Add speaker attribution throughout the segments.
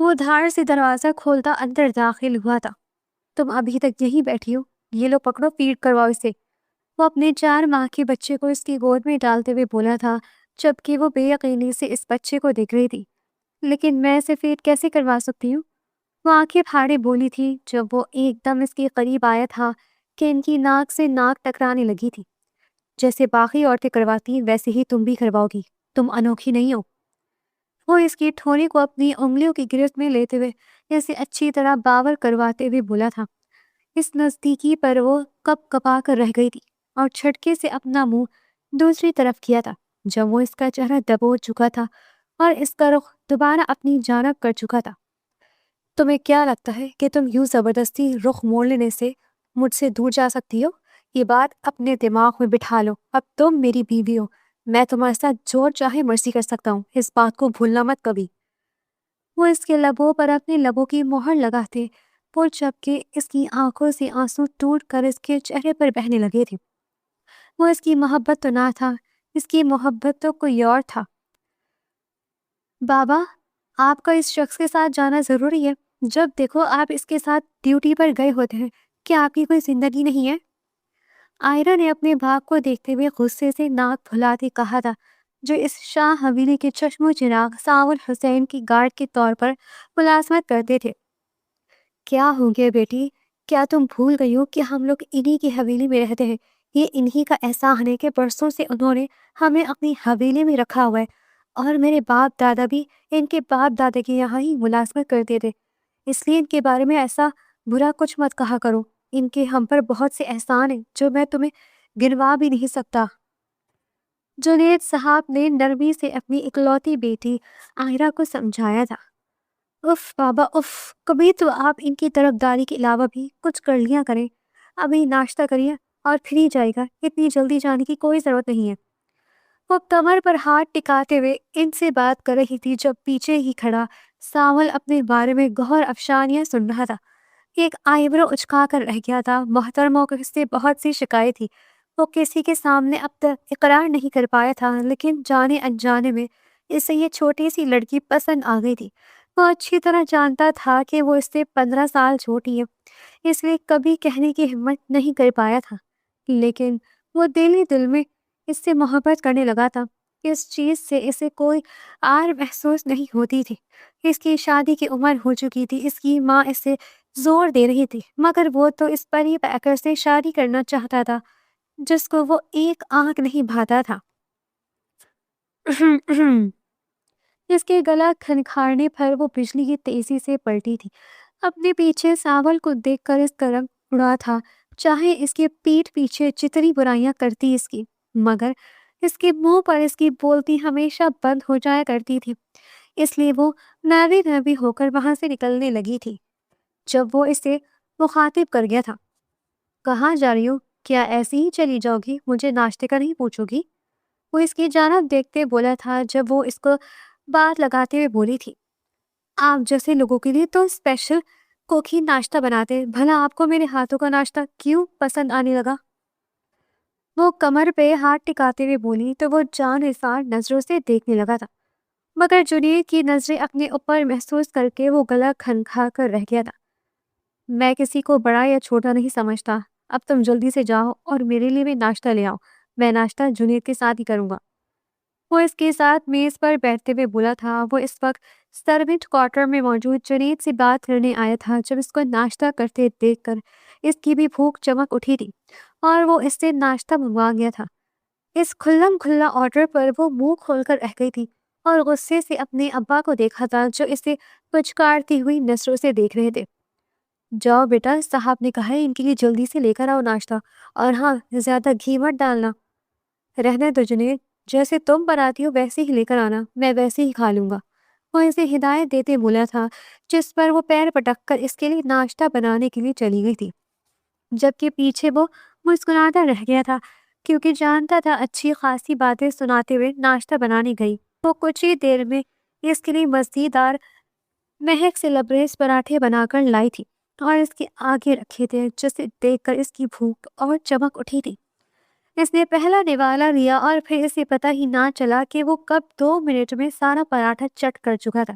Speaker 1: وہ دھار سے دروازہ کھولتا اندر داخل ہوا تھا۔ تم ابھی تک یہیں بیٹھی ہو؟ یہ لو پکڑو، فیڈ کرواؤ اسے۔ وہ اپنے 4 ماہ کے بچے کو اس کی گود میں ڈالتے ہوئے بولا تھا، جبکہ وہ بے یقینی سے اس بچے کو دیکھ رہی تھی۔ لیکن میں اسے فیڈ کیسے کروا سکتی ہوں؟ وہ آنکھیں پھاڑے بولی تھی جب وہ ایک دم اس کے قریب آیا تھا کہ ان کی ناک سے ناک ٹکرانے لگی تھی۔ جیسے باقی عورتیں کرواتی ویسے ہی تم بھی کرواؤ گی، تم انوکھی نہیں ہو۔ وہ اس کی ٹھوڑی کو اپنی انگلیوں کی گرفت میں لیتے ہوئے اسے اچھی طرح باور کرواتے ہوئے بولا تھا۔ اس نزدیکی پر وہ کپ کپا کر رہ گئی تھی اور چھٹکے سے اپنا منہ دوسری طرف کیا تھا جب وہ اس کا چہرہ دبو چکا تھا اور اس کا رخ دوبارہ اپنی جانب کر چکا تھا۔ تمہیں کیا لگتا ہے کہ تم یوں زبردستی رخ موڑ لینے سے مجھ سے دور جا سکتی ہو؟ یہ بات اپنے دماغ میں بٹھا لو، اب تم میری بیوی ہو، میں تمہارے ساتھ جو چاہے مرضی کر سکتا ہوں، اس بات کو بھولنا مت کبھی۔ وہ اس کے لبوں پر اپنے لبوں کی مہر لگاتے وہ جبکہ اس کی آنکھوں سے آنسو ٹوٹ کر اس کے چہرے پر بہنے لگے تھے۔ وہ اس کی محبت تو نہ تھا، اس کی محبت تو کوئی اور تھا۔ بابا، آپ کا اس شخص کے ساتھ جانا ضروری ہے؟ جب دیکھو آپ اس کے ساتھ ڈیوٹی پر گئے ہوتے ہیں، کیا آپ کی کوئی زندگی نہیں ہے؟ آئرہ نے اپنے باپ کو دیکھتے ہوئے غصے سے ناک پھلاتے کہا تھا، جو اس شاہ حویلی کے چشم و چراغ ساول حسین کی گارڈ کے طور پر ملازمت کرتے تھے۔ کیا ہو گیا بیٹی؟ کیا تم بھول گئی ہو کہ ہم لوگ انہی کی حویلی میں رہتے ہیں؟ یہ انہی کا احسان ہے کہ برسوں سے انہوں نے ہمیں اپنی حویلی میں رکھا ہوا ہے، اور میرے باپ دادا بھی ان کے باپ دادا کے یہاں ہی ملازمت کرتے تھے، اس لیے ان کے بارے میں ایسا برا کچھ مت کہا کرو۔ ان کے ہم پر بہت سے احسان ہیں جو میں تمہیں گنوا بھی نہیں سکتا۔ جنید صاحب نے نرمی سے اپنی اکلوتی بیٹی آئرہ کو سمجھایا تھا۔ اف بابا اف، کبھی تو آپ ان کی طرفداری کے علاوہ بھی کچھ کر لیا کریں۔ ابھی ناشتہ کریے اور پھر ہی جائے گا، اتنی جلدی جانے کی کوئی ضرورت نہیں ہے۔ وہ کمر پر ہاتھ ٹکاتے ہوئے ان سے بات کر رہی تھی جب پیچھے ہی کھڑا ساول اپنے بارے میں گہر افشانیاں سن رہا تھا۔ ایک آئیبرو اچکا کر رہ گیا تھا۔ محترموں کو اس سے بہت سی شکایت تھی۔ وہ کسی کے سامنے اب تک اقرار نہیں کر پایا تھا، لیکن جانے انجانے میں اسے یہ چھوٹی سی لڑکی پسند آ گئی تھی۔ وہ اچھی طرح جانتا تھا کہ وہ اس سے 15 سال چھوٹی ہے، اس لیے کبھی کہنے کی ہمت نہیں کر پایا تھا، لیکن وہ دل ہی دل میں اس سے محبت کرنے لگا تھا۔ اس چیز سے اسے کوئی آر محسوس نہیں ہوتی تھی۔ اس کی شادی کی عمر ہو چکی تھی، اس کی ماں اسے زور دے رہی تھی، مگر وہ تو اس پری پیکر سے شادی کرنا چاہتا تھا جس کو وہ ایک آنکھ نہیں بھاتا تھا۔ اس کے گلا کھنکھارنے پر وہ بجلی کی تیزی سے پلٹی تھی۔ اپنے پیچھے ساول کو دیکھ کر اس طرف اڑا تھا، چاہے اس کے پیٹھ پیچھے جتنی برائیاں کرتی اس کی، مگر اس کے منہ پر اس کی بولتی ہمیشہ بند ہو جایا کرتی تھی، اس لیے وہ نروی نروی ہو کر وہاں سے نکلنے لگی تھی جب وہ اسے مخاطب کر گیا تھا۔ کہاں جا رہی ہو؟ کیا ایسے ہی چلی جاؤ گی؟ مجھے ناشتے کا نہیں پوچھو گی؟ وہ اس کی جانب دیکھتے بولا تھا جب وہ اس کو بات لگاتے ہوئے بولی تھی، آپ جیسے لوگوں کے لیے تو اسپیشل کوک ہی ناشتہ بناتے، بھلا آپ کو میرے ہاتھوں کا ناشتہ کیوں پسند آنے لگا؟ وہ کمر پہ ہاتھ ٹکاتے ہوئے بولی تو وہ جان نثار نظروں سے دیکھنے لگا تھا، مگر جنید کی نظریں اپنے اوپر محسوس کر کے وہ گلا کھنکھا کر رہ گیا تھا۔ میں کسی کو بڑا یا چھوٹا نہیں سمجھتا، اب تم جلدی سے جاؤ اور میرے لیے بھی ناشتہ لے آؤ، میں ناشتہ جنید کے ساتھ ہی کروں گا۔ وہ اس کے ساتھ میز پر بیٹھتے ہوئے بولا تھا۔ وہ اس وقت سروینٹ کوارٹر میں موجود جنید سے بات کرنے آیا تھا جب اس کو ناشتہ کرتے دیکھ کر اس کی بھی بھوک چمک اٹھی تھی اور وہ اس سے ناشتہ منگوا گیا تھا۔ اس کھلم کھلا آرڈر پر وہ منہ کھول کر رہ گئی تھی اور غصے سے اپنے ابا کو دیکھا تھا جو اسے پچکارتی ہوئی نظروں سے دیکھ رہے تھے۔ جاؤ بیٹا، صاحب نے کہا ہے ان کے لیے جلدی سے لے کر آؤ ناشتہ، اور ہاں، زیادہ گھی مت ڈالنا۔ رہنے دو جنید، جیسے تم بناتی ہو ویسے ہی لے کر آنا، میں ویسے ہی کھا لوں گا۔ وہ اسے ہدایت دیتے بولا تھا، جس پر وہ پیر پٹک کر اس کے لیے ناشتہ بنانے کے لیے چلی گئی تھی، جبکہ پیچھے وہ مسکراتا رہ گیا تھا کیونکہ جانتا تھا اچھی خاصی باتیں سناتے ہوئے ناشتہ بنانے گئی۔ وہ کچھ ہی دیر میں اس کے لیے مزیدار مہک سے لبریز پراٹھے بنا کر لائی تھی اور اس کے آگے رکھے تھے، جسے دیکھ کر اس کی بھوک اور چمک اٹھی تھی۔ اس نے پہلا نوالا لیا اور پھر اسے پتہ ہی نہ چلا کہ وہ کب 2 منٹ میں سارا پراٹھا چٹ کر چکا تھا۔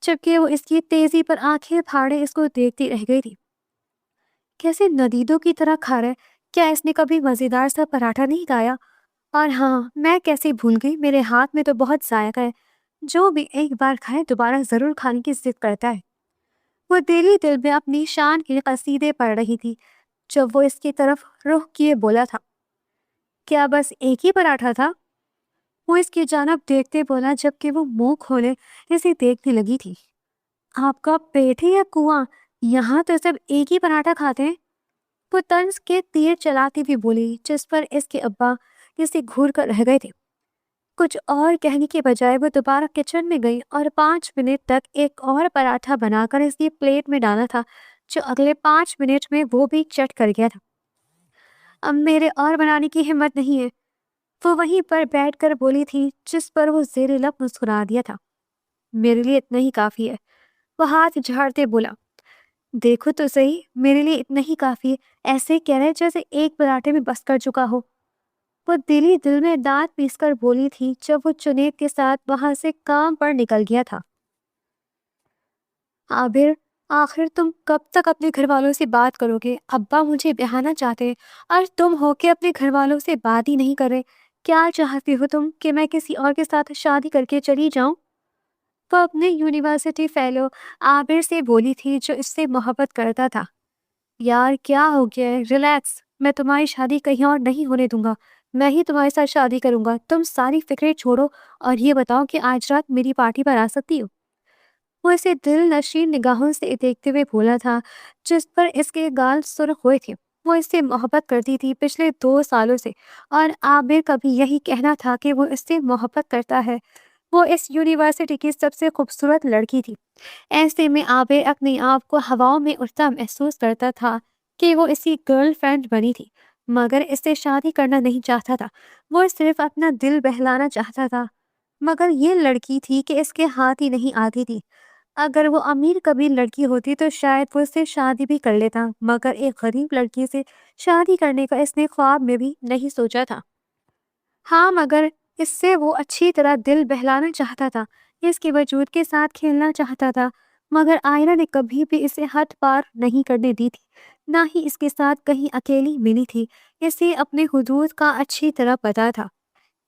Speaker 1: جبکہ وہ اس کی تیزی پر آنکھیں پھاڑے اس کو دیکھتی رہ گئی تھی۔ کیسے ندیدوں کی طرح کھا رہا ہے؟ کیا اس نے کبھی مزیدار سا پراٹھا نہیں کھایا؟ اور ہاں، میں کیسے بھول گئی، میرے ہاتھ میں تو بہت ذائقہ ہے۔ جو بھی ایک بار کھائے دوبارہ ضرور کھانے کی ضد کرتا ہے۔ وہ دل ہی دل میں اپنی شان کے قصیدے پڑھ رہی تھی جب وہ اس کی طرف رخ کیے بولا تھا، کیا بس ایک ہی پراٹھا تھا؟ وہ اس کی جانب دیکھتے بولا جبکہ وہ منہ کھولے اسے دیکھنے لگی تھی۔ آپ کا پیٹ ہے یا کنواں؟ یہاں تو سب ایک ہی پراٹھا کھاتے ہیں۔ وہ طنز کے تیر چلاتی بھی بولی، جس پر اس کے ابا اسے گھور کر رہ گئے تھے۔ کچھ اور کہنے کے بجائے وہ دوبارہ کچن میں گئی اور 5 منٹ تک ایک اور پراٹھا بنا کر اس کی پلیٹ میں ڈالا تھا، جو اگلے 5 منٹ میں وہ بھی چٹ کر گیا تھا۔ اب میرے اور بنانے کی ہمت نہیں ہے، وہ وہیں پر بیٹھ کر بولی تھی، جس پر وہ زیر لب مسکرا دیا تھا۔ میرے لیے اتنا ہی کافی ہے، وہ ہاتھ جھاڑتے بولا۔ دیکھو تو صحیح، میرے لیے اتنا ہی کافی ہے، ایسے کہہ رہے جیسے ایک پراٹھے میں بس کر چکا ہو۔ وہ دل ہی دل میں دانت پیس کر بولی تھی جب وہ جنید کے ساتھ وہاں سے کام پر نکل گیا تھا۔ عابر، آخر تم کب تک اپنے گھر والوں سے بات کرو گے؟ ابا مجھے بہانا چاہتے اور تم ہو کے اپنے گھر والوں سے بات ہی نہیں کر رہے۔ کیا چاہتی ہو تم کہ میں کسی اور کے ساتھ شادی کر کے چلی جاؤں؟ وہ اپنے یونیورسٹی فیلو عابر سے بولی تھی جو اس سے محبت کرتا تھا۔ یار کیا ہو گیا ہے؟ ریلیکس، میں تمہاری شادی کہیں اور نہیں ہونے دوں گا، میں ہی تمہارے ساتھ شادی کروں گا۔ تم ساری فکریں چھوڑو اور یہ بتاؤ کہ آج رات میری پارٹی پر آ سکتی ہو؟ وہ اسے دل نشین نگاہوں سے دیکھتے ہوئے بولا تھا، جس پر اس کے گال سرخ ہوئے تھے۔ وہ اس سے محبت کرتی تھی پچھلے 2 سالوں سے، اور عابر کا بھی یہی کہنا تھا کہ وہ اس سے محبت کرتا ہے۔ وہ اس یونیورسٹی کی سب سے خوبصورت لڑکی تھی۔ ایسے میں عابر اپنے آپ کو ہواؤں میں اڑتا محسوس کرتا تھا کہ وہ اس کی گرل فرینڈ بنی تھی، مگر اس سے شادی کرنا نہیں چاہتا تھا۔ وہ صرف اپنا دل بہلانا چاہتا تھا، مگر یہ لڑکی تھی کہ اس کے ہاتھ ہی نہیں آتی تھی۔ اگر وہ امیر کبیر لڑکی ہوتی تو شاید وہ اس سے شادی بھی کر لیتا، مگر ایک غریب لڑکی سے شادی کرنے کا اس نے خواب میں بھی نہیں سوچا تھا۔ ہاں، مگر اس سے وہ اچھی طرح دل بہلانا چاہتا تھا، اس کے وجود کے ساتھ کھیلنا چاہتا تھا، مگر آئرہ نے کبھی بھی اسے حد پار نہیں کرنے دی تھی، نہ ہی اس کے ساتھ کہیں اکیلی ملی تھی۔ اسے اپنے حدود کا اچھی طرح پتا تھا،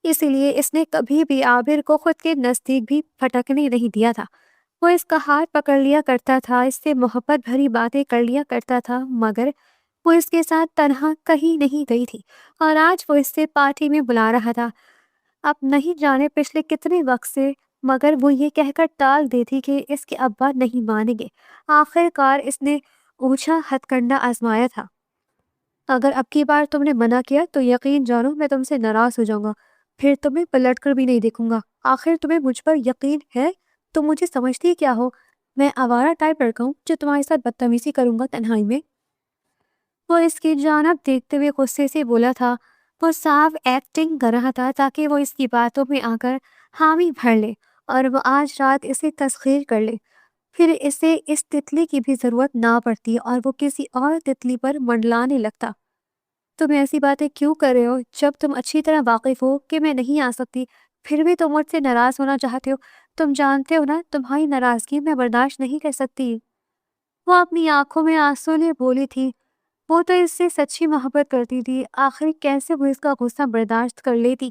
Speaker 1: اسی لیے اس نے کبھی بھی عابر کو خود کے نزدیک بھی پھٹکنے نہیں دیا تھا۔ وہ اس کا ہاتھ پکڑ لیا کرتا تھا، اس سے محبت بھری باتیں کر لیا کرتا تھا، مگر وہ اس کے ساتھ تنہا کہیں نہیں گئی تھی، اور آج وہ اس سے پارٹی میں بلا رہا تھا۔ اب نہیں جانے پچھلے کتنے وقت سے، مگر وہ یہ کہہ کر ٹال دیتی کہ اس کے ابا نہیں مانیں گے۔ آخر کار اس نے اونچا ہتھ کنڈا آزمایا تھا۔ اگر اب کی بار تم نے منع کیا تو یقین جانو میں تم سے ناراض ہو جاؤں گا، پھر تمہیں پلٹ کر بھی نہیں دیکھوں گا۔ آخر تمہیں مجھ پر یقین ہے؟ تم مجھے سمجھتی کیا ہو؟ میں آوارہ ٹائپ لڑکا ہوں جو تمہارے ساتھ بدتمیزی کروں گا تنہائی میں؟ وہ اس کی جانب دیکھتے ہوئے غصے سے بولا تھا۔ وہ صاف ایکٹنگ کر رہا تھا تاکہ وہ اس کی باتوں میں آ کر حامی بھر لے اور وہ آج رات اسے تسخیر کر لے، پھر اسے اس تتلی کی بھی ضرورت نہ پڑتی اور وہ کسی اور تتلی پر منڈلانے لگتا۔ تم ایسی باتیں کیوں کر رہے ہو جب تم اچھی طرح واقف ہو کہ میں نہیں آ سکتی، پھر بھی تم مجھ سے ناراض ہونا چاہتے ہو؟ تم جانتے ہو نا تمہاری ناراضگی میں برداشت نہیں کر سکتی۔ وہ اپنی آنکھوں میں آنسو لیے بولی تھی۔ وہ تو اس سے سچی محبت کرتی تھی، آخر کیسے وہ اس کا غصہ برداشت کر لیتی؟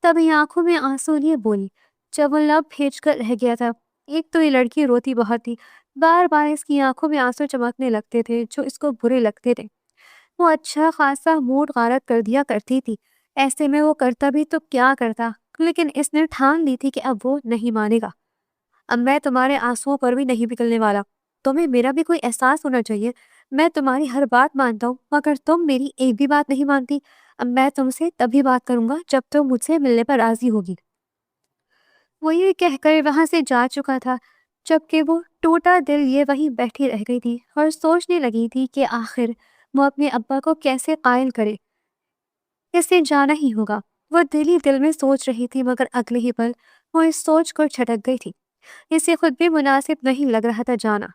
Speaker 1: تبھی آنکھوں میں آنسو لیے بولی جب وہ لب بھیج کر رہ گیا تھا۔ ایک تو یہ لڑکی روتی بہت تھی، بار بار اس کی آنکھوں میں آنسو چمکنے لگتے تھے جو اس کو برے لگتے تھے۔ وہ اچھا خاصا موڈ غارت کر دیا کرتی تھی، ایسے میں وہ کرتا بھی تو کیا کرتا، لیکن اس نے ٹھان لی تھی کہ اب وہ نہیں مانے گا۔ اب میں تمہارے آنسوؤں پر بھی نہیں پگھلنے والا، تمہیں میرا بھی کوئی احساس ہونا چاہیے۔ میں تمہاری ہر بات مانتا ہوں، مگر تم میری ایک بھی بات نہیں مانتی۔ اب میں تم سے تبھی بات کروں گا جب تم مجھ سے ملنے پر راضی ہوگی۔ وہ یہ کہہ کر وہاں سے جا چکا تھا، جبکہ وہ ٹوٹا دل یہ وہیں بیٹھی رہ گئی تھی اور سوچنے لگی تھی کہ آخر وہ اپنے ابا کو کیسے قائل کرے۔ اسے جانا ہی ہوگا، وہ دل ہی دل میں سوچ رہی تھی، مگر اگلے ہی پل وہ اس سوچ کو چھٹک گئی تھی۔ اسے خود بھی مناسب نہیں لگ رہا تھا جانا۔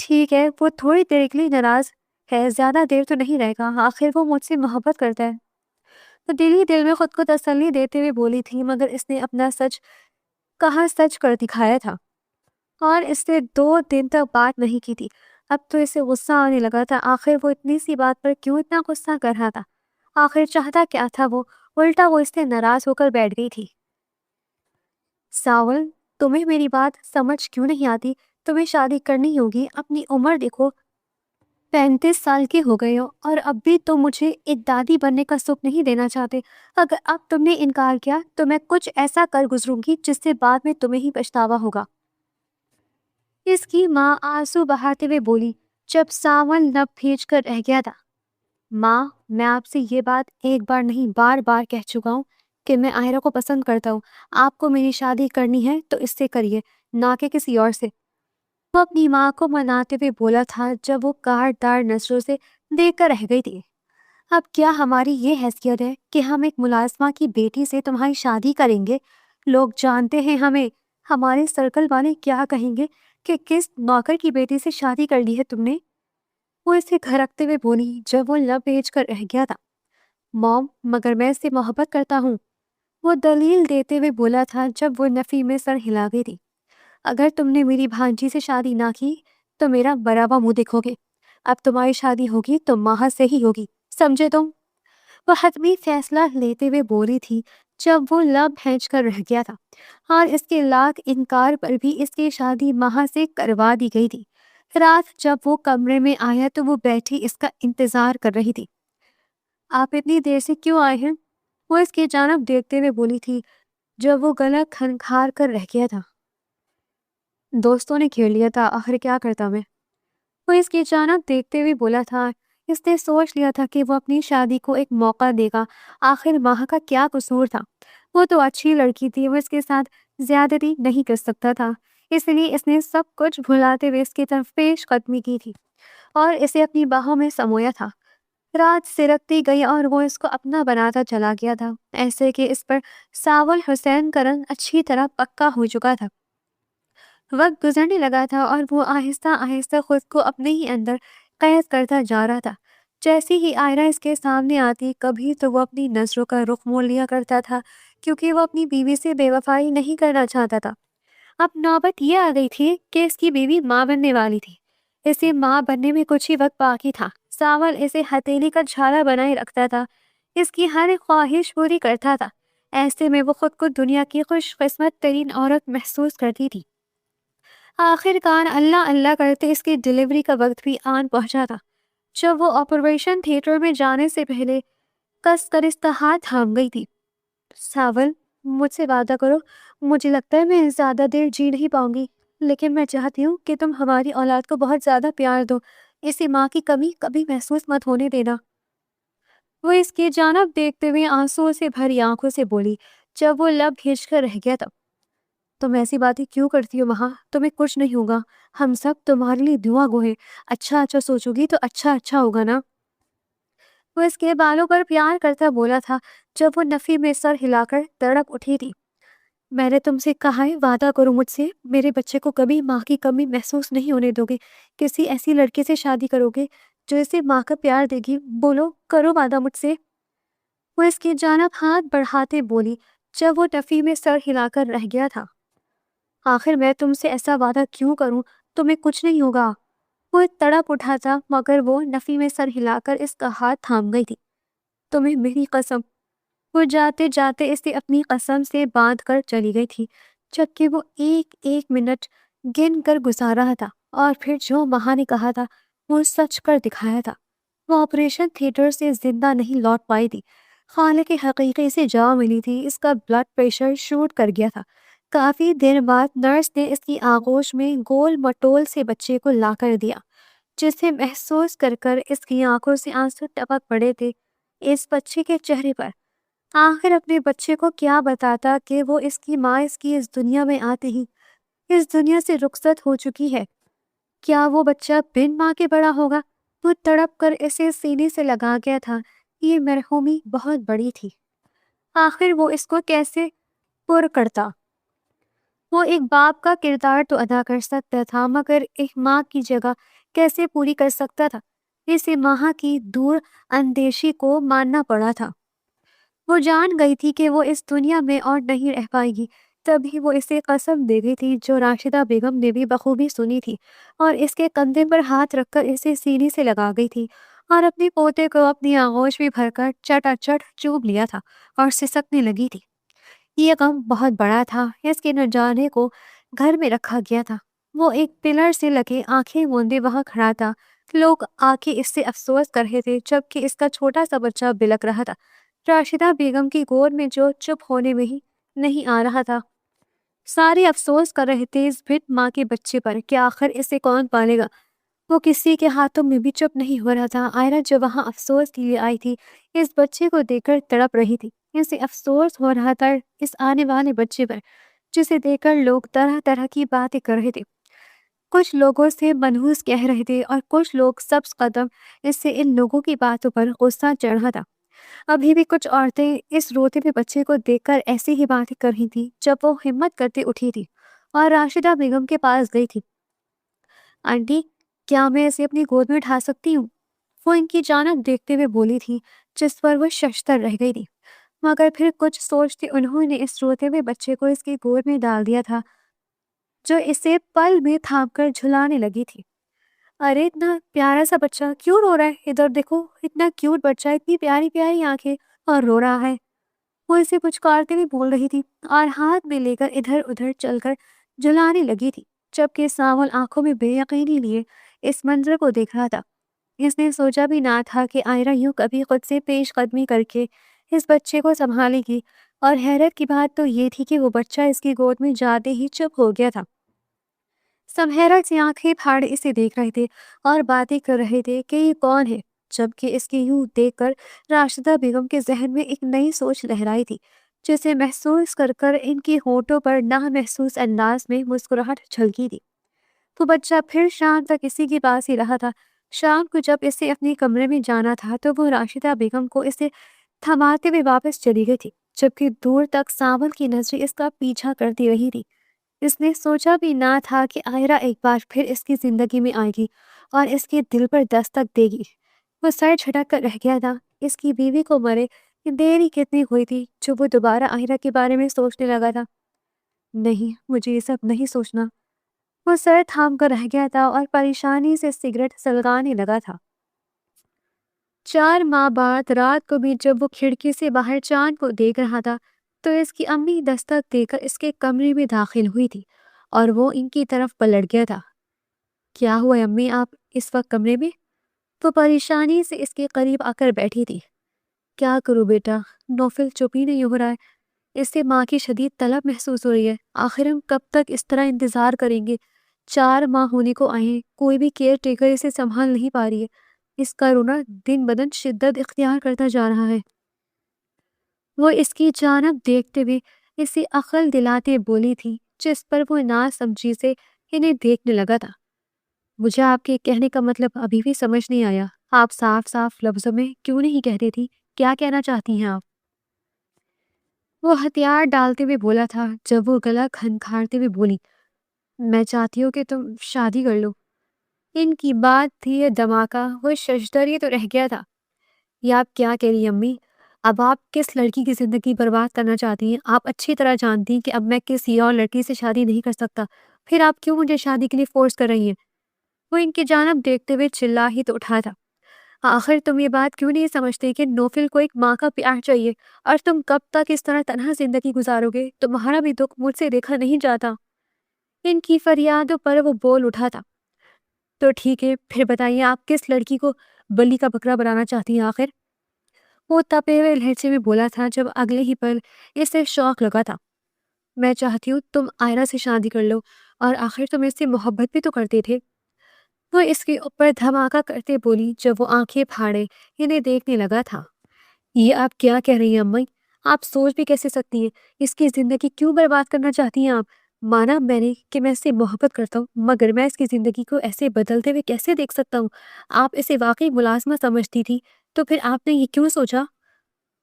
Speaker 1: ٹھیک ہے، وہ تھوڑی دیر کے لیے ناراض ہے، زیادہ دیر تو نہیں رہے گا، آخر وہ مجھ سے محبت کرتا ہے۔ تو دل ہی دل میں خود کو تسلی دیتے ہوئے بولی تھی، مگر اس نے اپنا سچ کہا سچ کر دکھایا تھا۔ اور اس سے 2 دن تک بات نہیں کی تھی۔ اب تو اسے غصہ آنے لگا تھا، آخر وہ اتنی سی بات پر کیوں اتنا غصہ کر رہا تھا؟ آخر چاہتا کیا تھا وہ؟ الٹا وہ اس سے ناراض ہو کر بیٹھ گئی تھی۔ ساول، تمہیں میری بات سمجھ کیوں نہیں آتی؟ تمہیں شادی کرنی ہوگی، اپنی عمر دیکھو، 35 سال کے ہو گئے ہو، اور اب بھی تم مجھے ایک دادی بننے کا سکھ نہیں دینا چاہتے۔ اگر اب تم نے انکار کیا تو میں کچھ ایسا کر گزروں گی جس سے بعد میں تمہیں ہی پچھتاوا ہوگا۔ اس کی ماں آنسو بہاتے ہوئے بولی، جب ساول لب بھیج کر رہ گیا تھا۔ ماں، میں آپ سے یہ بات ایک بار نہیں بار بار کہہ چکا ہوں کہ میں آئرہ کو پسند کرتا ہوں۔ آپ کو میری شادی کرنی ہے تو اس سے کریے، نہ کہ کسی اور سے۔ وہ اپنی ماں کو مناتے ہوئے بولا تھا جب وہ کاٹدار نظروں سے دیکھ کر رہ گئی تھی۔ اب کیا ہماری یہ حیثیت ہے کہ ہم ایک ملازمہ کی بیٹی سے تمہاری شادی کریں گے؟ لوگ جانتے ہیں ہمیں، ہمارے سرکل والے کیا کہیں گے کہ کس نوکر کی بیٹی سے شادی کر لی ہے تم نے؟ وہ اسے گھرکتے ہوئے بولی جب وہ لب بھیج کر رہ گیا تھا۔ موم، مگر میں اس سے محبت کرتا ہوں، وہ دلیل دیتے ہوئے بولا تھا جب وہ نفی میں سر ہلا گئی تھی۔ اگر تم نے میری بھانجی سے شادی نہ کی تو میرا برابر منہ دیکھو گے۔ اب تمہاری شادی ہوگی تو ماہ سے ہی ہوگی، سمجھے تم؟ وہ حتمی فیصلہ لیتے ہوئے بولی تھی جب وہ لب بھیج کر رہ گیا تھا، اور اس کے لاکھ انکار پر بھی اس کی شادی ماہ سے کروا دی گئی تھی۔ رات جب وہ کمرے میں آیا تو وہ بیٹھی اس کا انتظار کر رہی تھی۔ آپ اتنی دیر سے کیوں آئے ہیں؟ وہ اس کی جانب دیکھتے ہوئے بولی تھی جب وہ گلا کھنکھار کر رہ گیا تھا۔ دوستوں نے گھیر لیا تھا، آخر کیا کرتا میں؟ وہ اس کی جانب دیکھتے ہوئے بولا تھا۔ اس نے سوچ لیا تھا کہ وہ اپنی شادی کو ایک موقع دے گا، آخر ماہ کا کیا قصور تھا؟ وہ تو اچھی لڑکی تھی، وہ اس کے ساتھ زیادتی نہیں کر سکتا تھا، اس لیے اس نے سب کچھ بھلاتے ہوئے اس کی طرف پیش قدمی کی تھی اور اسے اپنی باہوں میں سمویا تھا۔ رات سرکتی گئی اور وہ اس کو اپنا بناتا چلا گیا تھا، ایسے کہ اس پر ساول حسین کا رنگ اچھی طرح پکا ہو چکا تھا۔ وقت گزرنے لگا تھا اور وہ آہستہ آہستہ خود کو اپنے ہی اندر قید کرتا جا رہا تھا۔ جیسی ہی آئرہ اس کے سامنے آتی، کبھی تو وہ اپنی نظروں کا رخ موڑ لیا کرتا تھا، کیونکہ وہ اپنی بیوی سے بے وفائی نہیں کرنا چاہتا تھا۔ اب نوبت یہ آ گئی تھی کہ اس کی بیوی ماں بننے والی تھی۔ اسے ماں بننے میں کچھ ہی وقت باقی تھا۔ ساول اسے ہتھیلی کا چھالا بنائے رکھتا تھا، اس کی ہر خواہش پوری کرتا تھا۔ ایسے میں وہ خود کو دنیا کی خوش قسمت ترین عورت محسوس کرتی تھی۔ آخر کار اللہ اللہ کرتے اس کی ڈیلیوری کا وقت بھی آن پہنچا تھا۔ جب وہ آپریشن تھیٹر میں جانے سے پہلے کس کر استہار تھام گئی تھی۔ ساول، مجھ سے وعدہ کرو، مجھے لگتا ہے میں زیادہ دیر جی نہیں پاؤں گی، لیکن میں چاہتی ہوں کہ تم ہماری اولاد کو بہت زیادہ پیار دو، اسے ماں کی کمی کبھی محسوس مت ہونے دینا۔ وہ اس کی جانب دیکھتے ہوئے آنسوؤں سے بھری آنکھوں سے بولی جب وہ لب بھیج کر رہ گیا تھا۔ تم ایسی باتیں کیوں کرتی ہو ماں؟ تمہیں کچھ نہیں ہوگا، ہم سب تمہارے لیے دعا گو ہیں، اچھا اچھا سوچو گی تو اچھا اچھا ہوگا نا۔ وہ اس کے بالوں پر پیار کرتا بولا تھا جب وہ نفی میں سر ہلا کر تڑپ اٹھی تھی۔ میں نے تم سے کہا ہے وعدہ کرو مجھ سے، میرے بچے کو کبھی ماں کی کمی محسوس نہیں ہونے دو گے، کسی ایسی لڑکی سے شادی کرو گے جو اسے ماں کا پیار دے گی، بولو کرو وعدہ مجھ سے۔ وہ اس کی جانب ہاتھ بڑھاتے بولی جب وہ نفی میں سر ہلا کر رہ گیا تھا۔ آخر میں تم سے ایسا وعدہ کیوں کروں؟ تمہیں کچھ نہیں ہوگا۔ وہ تڑپ اٹھا تھا مگر وہ نفی میں سر ہلا کر اس کا ہاتھ تھام گئی تھی۔ تمہیں میری قسم۔ وہ جاتے جاتے اسے اپنی قسم سے باندھ کر چلی گئی تھی، جبکہ وہ ایک ایک منٹ گن کر گزار رہا تھا، اور پھر جو ماں نے کہا تھا وہ سچ کر دکھایا تھا۔ وہ آپریشن تھیٹر سے زندہ نہیں لوٹ پائی تھی، خالق حقیقی سے جا ملی تھی۔ اس کا بلڈ پریشر شوٹ کر گیا تھا۔ کافی دیر بعد نرس نے اس کی آغوش میں گول مٹول سے بچے کو لا کر دیا، جسے محسوس کر کر اس کی آنکھوں سے آنسو ٹپک پڑے تھے۔ اس بچے کے چہرے پر آخر اپنے بچے کو کیا بتاتا کہ وہ اس کی ماں اس کی اس دنیا میں آتے ہی اس دنیا سے رخصت ہو چکی ہے؟ کیا وہ بچہ بن ماں کے بڑا ہوگا؟ وہ تڑپ کر اسے سینے سے لگا گیا تھا۔ یہ مرحومی بہت بڑی تھی، آخر وہ اس کو کیسے پر کرتا؟ وہ ایک باپ کا کردار تو ادا کر سکتا تھا، مگر ایک ماں کی جگہ کیسے پوری کر سکتا تھا؟ اسے ماں کی دور اندیشی کو ماننا پڑا تھا۔ وہ جان گئی تھی کہ وہ اس دنیا میں اور نہیں رہ پائے گی، تبھی وہ اسے قسم دے گئی تھی جو راشدہ بیگم نے بھی بخوبی سنی تھی، اور اس کے کندھے پر ہاتھ رکھ کر اسے سینے سے لگا گئی تھی اور اپنے پوتے کو اپنی آغوش میں بھر کر چٹا چٹ چوب لیا تھا اور سسکنے لگی تھی۔ یہ غم بہت بڑا تھا، اس کے نہ جانے کو گھر میں رکھا گیا تھا۔ وہ ایک پلر سے لگے آنکھیں موندے وہاں کھڑا تھا۔ لوگ آ کے اس سے افسوس کر رہے تھے جبکہ اس کا چھوٹا سا بچہ بلک رہا تھا، راشدہ بیگم کی گود میں، جو چپ ہونے میں ہی نہیں آ رہا تھا۔ سارے افسوس کر رہے تھے اس بھٹ ماں کے بچے پر کہ آخر اسے کون پالے گا۔ وہ کسی کے ہاتھوں میں بھی چپ نہیں ہو رہا تھا۔ آئرہ جو وہاں افسوس کے لیے آئی تھی، اس بچے کو دیکھ کر تڑپ رہی تھی۔ اسے افسوس ہو رہا تھا اس آنے والے بچے پر جسے دیکھ کر لوگ طرح طرح کی باتیں کر رہے تھے۔ کچھ لوگوں سے منحوس کہہ رہے تھے اور کچھ لوگ سبز قدم اس سے ان لوگوں کی باتوں پر غصہ چڑھا تھا۔ ابھی بھی کچھ عورتیں اس روتے ہوئے بچے کو دیکھ کر ایسی ہی باتیں کر رہی تھی جب وہ ہمت کرتے اٹھی تھی اور راشدہ بیگم کے پاس گئی تھی۔ آنٹی، کیا میں اسے اپنی گود میں اٹھا سکتی ہوں؟ وہ ان کی جانب دیکھتے ہوئے بولی تھی، جس پر وہ ششدر رہ گئی تھی، مگر پھر کچھ سوچتے انہوں نے اس روتے ہوئے بچے کو اس کی گود میں ڈال دیا تھا جو اسے پل میں تھام کر جھلانے لگی تھی۔ ارے اتنا پیارا سا بچہ کیوں رو رہا ہے؟ ادھر دیکھو، اتنا کیوٹ بچہ، اتنی پیاری پیاری آنکھیں، اور رو رہا ہے۔ وہ اسے پچکارتے ہوئے بول رہی تھی اور ہاتھ میں لے کر ادھر ادھر چل کر جھلانے لگی تھی، جبکہ ساول آنکھوں میں بے یقینی لیے اس منظر کو دیکھ رہا تھا۔ اس نے سوچا بھی نہ تھا کہ آئرہ یوں کبھی خود سے پیش قدمی کر کے اس بچے کو سنبھالے گی، اور حیرت کی بات تو یہ تھی کہ وہ بچہ اس کی گود میں جاتے ہی چپ ہو گیا تھا۔ سب حیرت سے آنکھیں پھاڑے اسے دیکھ رہے تھے اور باتیں کر رہے تھے کہ یہ کون ہے، جبکہ اس کے یوں دیکھ کر راشدہ بیگم کے ذہن میں ایک نئی سوچ لہرائی تھی، جسے محسوس کر کر ان کی ہونٹوں پر نامحسوس انداز میں مسکراہٹ چھلکی تھی۔ تو بچہ پھر شام تک اسی کے پاس ہی رہا تھا۔ شام کو جب اسے اپنے کمرے میں جانا تھا تو وہ راشدہ بیگم کو اسے تھماتے ہوئے واپس چلی گئی تھی، جبکہ دور تک ساول کی نظریں اس کا پیچھا کرتی رہی تھی۔ اس نے سوچا بھی نہ تھا کہ آئرہ ایک بار پھر اس کی زندگی میں آئے گی اور اس کے دل پر دستک دے گی۔ وہ سر جھٹک کر رہ گیا تھا۔ اس کی بیوی کو مرے دیری کتنی ہوئی تھی جو وہ دوبارہ آئرہ کے بارے میں سوچنے لگا تھا۔ نہیں، مجھے یہ سب نہیں سوچنا۔ وہ سر تھام کر رہ گیا تھا اور پریشانی سے سگریٹ سلگانے لگا تھا۔ 4 ماہ بعد رات کو بھی جب وہ کھڑکی سے باہر چاند کو دیکھ رہا تھا تو اس کی امی دستک دے کر اس کے کمرے میں داخل ہوئی تھی اور وہ ان کی طرف پلٹ گیا تھا۔ کیا ہوا امی، آپ اس وقت کمرے میں؟ وہ پریشانی سے اس کے قریب آ کر بیٹھی تھی۔ کیا کروں بیٹا، نوفل چپ ہی نہیں ہو رہا ہے۔ اس سے ماں کی شدید طلب محسوس ہو رہی ہے۔ آخر ہم کب تک اس طرح انتظار کریں گے؟ 4 ماہ ہونے کو آئے ہیں، کوئی بھی کیئر ٹیکر اسے سنبھال نہیں پا رہی ہے۔ اس کا رونا دن بدن شدت اختیار کرتا جا رہا ہے۔ وہ اس کی جانب دیکھتے ہوئے اسے عقل دلاتے بولی تھی، جس پر وہ نا سمجھی سے انہیں دیکھنے لگا تھا۔ مجھے آپ کے کہنے کا مطلب ابھی بھی سمجھ نہیں آیا۔ آپ صاف صاف لفظوں میں کیوں نہیں کہتے تھی؟ کیا کہنا چاہتی ہیں آپ؟ وہ ہتھیار ڈالتے ہوئے بولا تھا جب وہ گلا کھنکھارتے ہوئے بولی، میں چاہتی ہوں کہ تم شادی کر لو۔ ان کی بات تھی یہ دھماکہ، وہ ششدر تو رہ گیا تھا۔ یہ آپ کیا کہہ رہی ہیں امی؟ اب آپ کس لڑکی کی زندگی برباد کرنا چاہتی ہیں؟ آپ اچھی طرح جانتی ہیں کہ اب میں کسی اور لڑکی سے شادی نہیں کر سکتا، پھر آپ کیوں مجھے شادی کے لیے فورس کر رہی ہیں؟ وہ ان کی جانب دیکھتے ہوئے چلا ہی تو اٹھا تھا۔ آخر تم یہ بات کیوں نہیں سمجھتے کہ نوفل کو ایک ماں کا پیار چاہیے، اور تم کب تک اس طرح تنہا زندگی گزارو گے؟ تمہارا بھی دکھ مجھ سے دیکھا نہیں جاتا۔ ان کی فریادوں پر وہ بول اٹھا تھا، تو ٹھیک ہے، پھر بتائیے آپ کس لڑکی کو بلی کا بکرا بنانا چاہتی ہیں آخر؟ وہ تپے ہوئے لہجے میں بولا تھا جب اگلے ہی پل اسے شوق لگا تھا۔ میں چاہتی ہوں تم آئرہ سے شادی کر لو، اور آخر تم اس سے محبت بھی تو کرتے تھے۔ وہ اس کے اوپر دھماکہ کرتے بولی جب وہ آنکھیں پھاڑے انہیں دیکھنے لگا تھا۔ یہ آپ کیا کہہ رہی ہیں امی؟ آپ سوچ بھی کیسے سکتی ہیں؟ اس کی زندگی کیوں برباد کرنا چاہتی ہیں آپ؟ مانا میں نے کہ میں اس سے محبت کرتا ہوں، مگر میں اس کی زندگی کو ایسے بدلتے ہوئے کیسے دیکھ سکتا ہوں؟ آپ اسے واقعی ملازمہ سمجھتی تھی تو پھر آپ نے یہ کیوں سوچا؟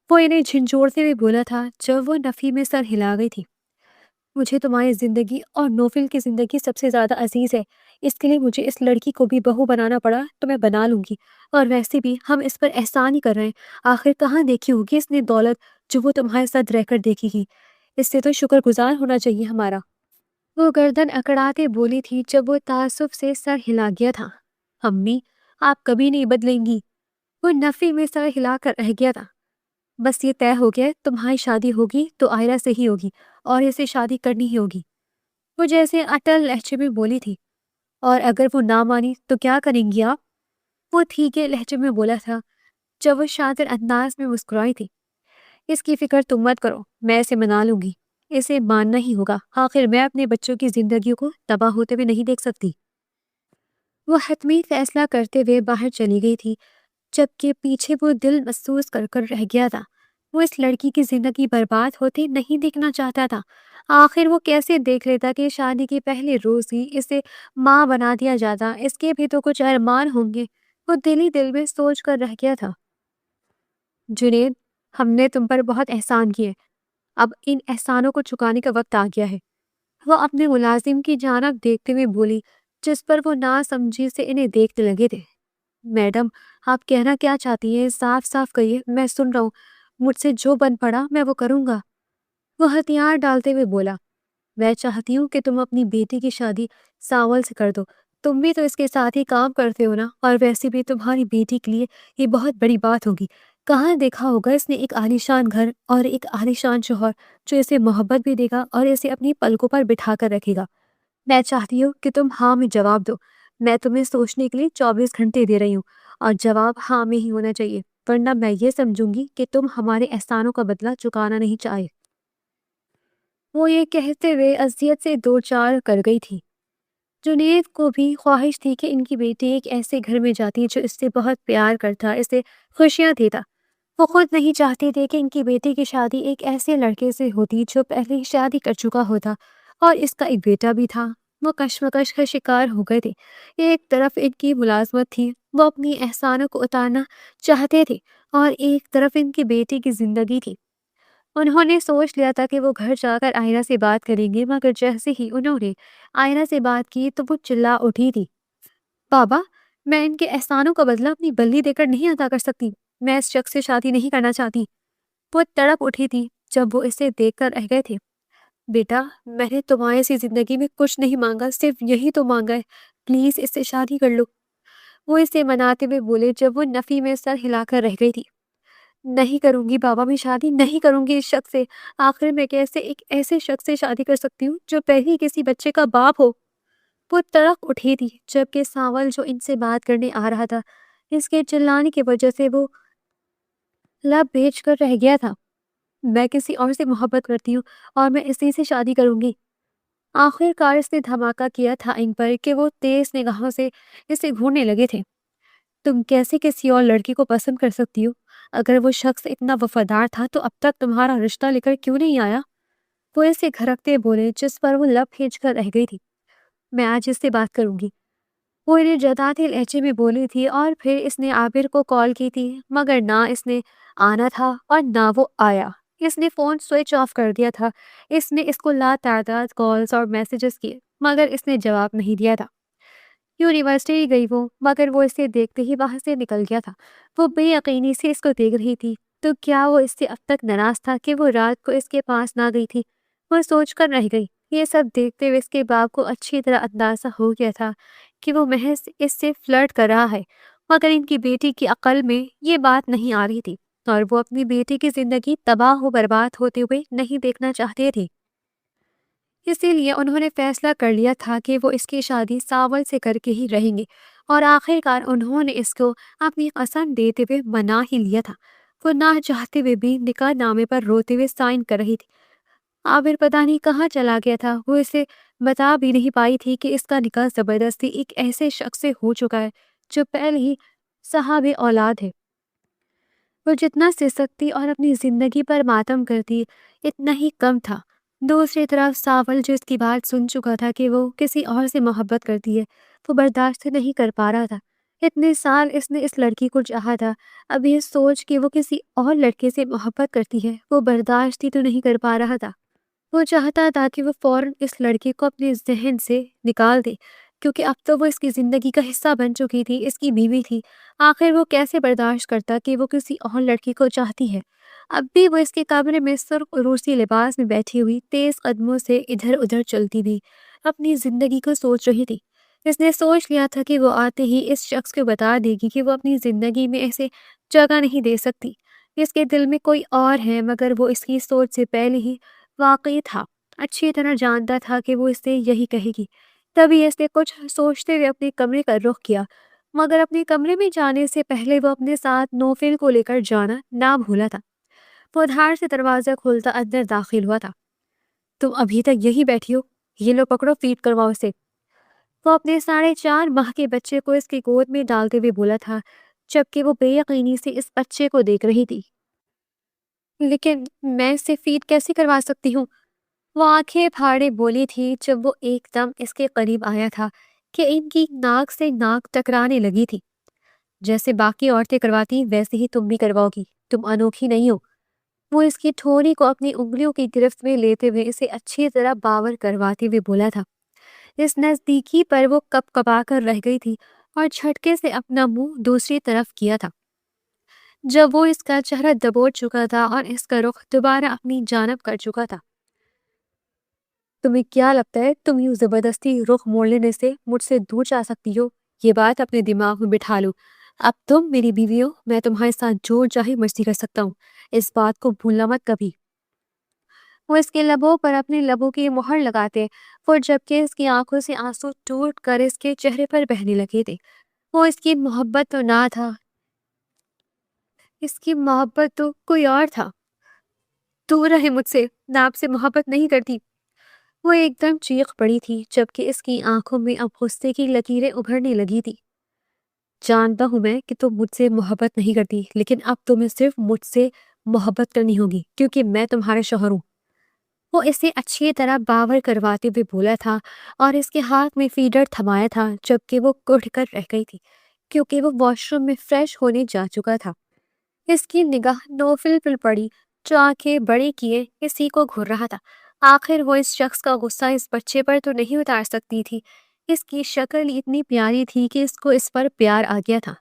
Speaker 1: وہ انہیں جھنجھوڑتے ہوئے بولا تھا جب وہ نفی میں سر ہلا گئی تھی۔ مجھے تمہاری زندگی اور نوفل کی زندگی سب سے زیادہ عزیز ہے۔ اس کے لیے مجھے اس لڑکی کو بھی بہو بنانا پڑا تو میں بنا لوں گی، اور ویسے بھی ہم اس پر احسان ہی کر رہے ہیں۔ آخر کہاں دیکھی ہوگی اس نے دولت جو وہ تمہارے ساتھ رہ کر دیکھے گی؟ اس سے تو شکر گزار ہونا چاہیے ہمارا۔ وہ گردن اکڑاتے بولی تھی جب وہ تعصب سے سر ہلا گیا تھا۔ امی، آپ کبھی نہیں بدلیں گی۔ وہ نفی میں سر ہلا کر رہ گیا تھا۔ بس یہ طے ہو گیا، تمہاری شادی ہوگی تو آئرہ سے ہی ہوگی اور اسے شادی کرنی ہی ہوگی۔ وہ جیسے اٹل لہجے میں بولی تھی۔ اور اگر وہ نہ مانی تو کیا کریں گی آپ؟ وہ ٹھیکے لہجے میں بولا تھا جب وہ شاطر انداز میں مسکرائی تھی۔ اس کی فکر تم مت کرو، میں اسے منا لوں گی۔ اسے ماننا ہی ہوگا، آخر میں اپنے بچوں کی زندگیوں کو تباہ ہوتے ہوئے نہیں دیکھ سکتی۔ وہ حتمی فیصلہ کرتے ہوئے باہر چلی گئی تھی، جبکہ پیچھے وہ دل محسوس کر کر رہ گیا تھا۔ وہ اس لڑکی کی زندگی برباد ہوتے نہیں دیکھنا چاہتا تھا۔ آخر وہ کیسے دیکھ لیتا کہ شادی کے پہلے روز ہی اسے ماں بنا دیا جاتا؟ اس کے بھی تو کچھ ارمان ہوں گے، وہ دل ہی دل میں سوچ کر رہ گیا تھا۔ جنید، ہم نے تم پر بہت احسان کیے، اب ان احسانوں کو چکانے کا وقت آ گیا ہے۔ وہ اپنے ملازم کی جانب دیکھتے ہوئے بولی، جس پر وہ ناسمجھی سے انہیں دیکھنے لگے تھے۔ میڈم، آپ کہنا کیا چاہتی ہیں؟ صاف صاف کہیے، میں سن رہا ہوں۔ مجھ سے جو بن پڑا میں وہ کروں گا۔ وہ ہتھیار ڈالتے ہوئے بولا، میں چاہتی ہوں کہ تم اپنی بیٹی کی شادی ساول سے کر دو۔ تم بھی تو اس کے ساتھ ہی کام کرتے ہو نا، اور ویسے بھی تمہاری بیٹی کے لیے یہ بہت بڑی بات ہوگی۔ کہاں دیکھا ہوگا اس نے ایک عالیشان گھر اور ایک عالیشان شوہر جو اسے محبت بھی دے گا اور اسے اپنی پلکوں پر بٹھا کر رکھے گا۔ میں چاہتی ہوں کہ تم ہاں میں جواب دو۔ میں تمہیں سوچنے کے لیے 24 گھنٹے دے رہی ہوں اور جواب ہاں میں ہی ہونا چاہیے، ورنہ میں یہ سمجھوں گی کہ تم ہمارے احسانوں کا بدلہ چکانا نہیں چاہے۔ وہ یہ کہتے ہوئے اذیت سے دو چار کر گئی تھی۔ جنید کو بھی خواہش تھی کہ ان کی بیٹی ایک ایسے گھر میں جاتی جو اس سے بہت پیار کرتا، اسے خوشیاں دیتا۔ وہ خود نہیں چاہتے تھے کہ ان کی بیٹی کی شادی ایک ایسے لڑکے سے ہوتی جو پہلے ہی شادی کر چکا ہوتا اور اس کا ایک بیٹا بھی تھا۔ وہ کشمکش کا شکار ہو گئے تھے۔ ایک طرف ان کی ملازمت تھی، وہ اپنی احسانوں کو اتارنا چاہتے تھے، اور ایک طرف ان کی بیٹی کی زندگی تھی۔ انہوں نے سوچ لیا تھا کہ وہ گھر جا کر آئرہ سے بات کریں گے، مگر جیسے ہی انہوں نے آئرہ سے بات کی تو وہ چلا اٹھی تھی، بابا، میں ان کے احسانوں کا بدلہ اپنی بلی دے کر نہیں ادا کر سکتی۔ میں اس شخص سے شادی نہیں کرنا چاہتی۔ وہ تڑپ اٹھی تھی جب وہ اسے دیکھ کر رہ گئے تھے۔ بیٹا، میں نے تمہارے سی زندگی میں کچھ نہیں مانگا، صرف یہی تو مانگا ہے، پلیز اس سے شادی کر لو۔ وہ اسے مناتے ہوئے بولے جب وہ نفی میں سر ہلا کر رہ گئی تھی۔ نہیں کروں گی بابا، میں شادی نہیں کروں گی اس شخص سے۔ آخر میں کیسے ایک ایسے شخص سے شادی کر سکتی ہوں جو پہلے ہی کسی بچے کا باپ ہو؟ وہ تڑپ اٹھی تھی جبکہ ساول جو ان سے بات کرنے آ رہا تھا، اس کے چلانے کی وجہ سے وہ لب بیچ کر رہ گیا تھا۔ میں کسی اور سے محبت کرتی ہوں اور میں اسی سے شادی کروں گی۔ آخر کار اس نے دھماکہ کیا تھا ان پر کہ وہ تیز نگاہوں سے اسے گھورنے لگے تھے۔ تم کیسے کسی اور لڑکی کو پسند کر سکتی ہو؟ اگر وہ شخص اتنا وفادار تھا تو اب تک تمہارا رشتہ لے کر کیوں نہیں آیا؟ وہ اسے گھرکتے بولے، جس پر وہ لب کھینچ کر رہ گئی تھی۔ میں آج اس سے بات کروں گی، وہ انہیں جتاتے لہجے میں بولی تھی، اور پھر اس نے عابر کو کال کی تھی، مگر نہ اس نے آنا تھا اور نہ وہ آیا۔ اس نے فون سوئچ آف کر دیا تھا۔ اس نے اس کو لا تعداد کالز اور میسیجز کیے، مگر اس نے جواب نہیں دیا تھا۔ یونیورسٹی گئی وہ، مگر وہ اسے دیکھتے ہی وہاں سے نکل گیا تھا۔ وہ بے یقینی سے اس کو دیکھ رہی تھی، تو کیا وہ اس سے اب تک ناراض تھا کہ وہ رات کو اس کے پاس نہ گئی تھی؟ وہ سوچ کر رہ گئی۔ یہ سب دیکھتے ہوئے اس کے باپ کو اچھی طرح اندازہ ہو گیا تھا کہ وہ محض اس سے فلرٹ کر رہا ہے، مگر ان کی بیٹی کی عقل میں یہ بات نہیں آ رہی تھی، اور وہ اپنی بیٹی کی زندگی تباہ و برباد ہوتے ہوئے نہیں دیکھنا چاہتے تھے۔ اسی لیے انہوں نے فیصلہ کر لیا تھا کہ وہ اس کی شادی ساول سے کر کے ہی رہیں گے، اور آخر کار انہوں نے اس کو اپنی قسم دیتے ہوئے منا ہی لیا تھا۔ وہ نہ چاہتے ہوئے بھی نکاح نامے پر روتے ہوئے سائن کر رہی تھی۔ عابر پتہ نہیں کہاں چلا گیا تھا۔ وہ اسے بتا بھی نہیں پائی تھی کہ اس کا نکاح زبردستی ایک ایسے شخص سے ہو چکا ہے جو پہلے ہی صاحب اولاد ہے۔ وہ جتنا سسکتی اور اپنی زندگی پر ماتم کرتی اتنا ہی کم تھا۔ دوسری طرف ساول جو اس کی بات سن چکا تھا کہ وہ کسی اور سے محبت کرتی ہے، وہ برداشت نہیں کر پا رہا تھا۔ اتنے سال اس نے اس لڑکی کو چاہا تھا، اب یہ سوچ کہ وہ کسی اور لڑکے سے محبت کرتی ہے وہ برداشت ہی تو نہیں کر پا رہا تھا۔ وہ چاہتا تھا کہ وہ فوراً اس لڑکی کو اپنے ذہن سے نکال دے، کیونکہ اب تو وہ اس کی زندگی کا حصہ بن چکی تھی، اس کی بیوی تھی۔ آخر وہ کیسے برداشت کرتا کہ وہ کسی اور لڑکی کو چاہتی ہے؟ اب بھی وہ اس کے کمرے میں سرخ روسی لباس میں بیٹھی ہوئی تیز قدموں سے ادھر ادھر چلتی بھی اپنی زندگی کو سوچ رہی تھی۔ اس نے سوچ لیا تھا کہ وہ آتے ہی اس شخص کو بتا دے گی کہ وہ اپنی زندگی میں ایسے جگہ نہیں دے سکتی۔ اس کے دل میں کوئی اور ہے، مگر وہ اس کی سوچ سے پہلے ہی واقعی تھا، اچھی طرح جانتا تھا کہ وہ اس سے یہی کہے گی۔ تبھی اس نے کچھ سوچتے ہوئے اپنے کمرے کا رخ کیا، مگر اپنے کمرے میں جانے سے پہلے وہ اپنے ساتھ نوفل کو لے کر جانا نہ بھولا تھا۔ وہ دھار سے دروازہ کھولتا اندر داخل ہوا تھا۔ تم ابھی تک یہی بیٹھی ہو؟ یہ لو پکڑو، فیڈ کرواؤ اسے۔ وہ اپنے 4.5 ماہ کے بچے کو اس کی گود میں ڈالتے ہوئے بولا تھا، جبکہ وہ بے یقینی سے اس بچے کو دیکھ رہی تھی۔ لیکن میں اسے فیڈ کیسے کروا سکتی ہوں؟ وہ آنکھیں پھاڑے بولی تھی جب وہ ایک دم اس کے قریب آیا تھا کہ ان کی ناک سے ناک ٹکرانے لگی تھی۔ جیسے باقی عورتیں کرواتی ویسے ہی تم بھی کرواؤ گی، تم انوکھی نہیں ہو۔ وہ اس کی ٹھوڑی کو اپنی انگلیوں کی گرفت میں لیتے ہوئے اسے اچھی طرح باور کرواتے ہوئے بولا تھا۔ اس نزدیکی پر وہ کپ کپا کر رہ گئی تھی اور جھٹکے سے اپنا منہ دوسری طرف کیا تھا جب وہ اس کا چہرہ دبوچ چکا تھا اور اس کا رخ دوبارہ اپنی جانب کر چکا تھا۔ تمہیں کیا لگتا ہے تم یوں زبردستی رخ موڑ لینے سے مجھ سے دور جا سکتی ہو؟ یہ بات اپنے دماغ میں بٹھا لو۔ اب تم میری بیوی ہو، میں تمہارے ساتھ جو چاہے مستی کر سکتا ہوں، اس بات کو بھولنا مت کبھی۔ وہ اس کے لبوں پر اپنے لبوں کی مہر لگاتے اور جبکہ اس کی آنکھوں سے آنسو ٹوٹ کر اس کے چہرے پر بہنے لگے تھے۔ وہ اس کی محبت تو نہ تھا، اس کی محبت تو کوئی اور تھا۔ دور رہے مجھ سے، میں آپ سے محبت نہیں کرتی۔ وہ ایک دم چیخ پڑی تھی جبکہ اس کی آنکھوں میں اب غصے کی لکیریں ابھرنے لگی تھی۔ جانتا ہوں میں کہ تم مجھ سے محبت نہیں کرتی، لیکن اب تمہیں صرف مجھ سے محبت کرنی ہوگی کیونکہ میں تمہارا شوہر ہوں۔ وہ اسے اچھی طرح باور کرواتے ہوئے بولا تھا اور اس کے ہاتھ میں فیڈر تھمایا تھا جبکہ وہ کڑھ کر رہ گئی تھی کیونکہ وہ واش روم میں فریش ہونے جا چکا تھا۔ اس کی نگاہ نوفل پر پڑی جو آنکھیں بڑی کیے اسی کو گھور رہا تھا۔ آخر وہ اس شخص کا غصہ اس بچے پر تو نہیں اتار سکتی تھی۔ اس کی شکل اتنی پیاری تھی کہ اس کو اس پر پیار آ گیا تھا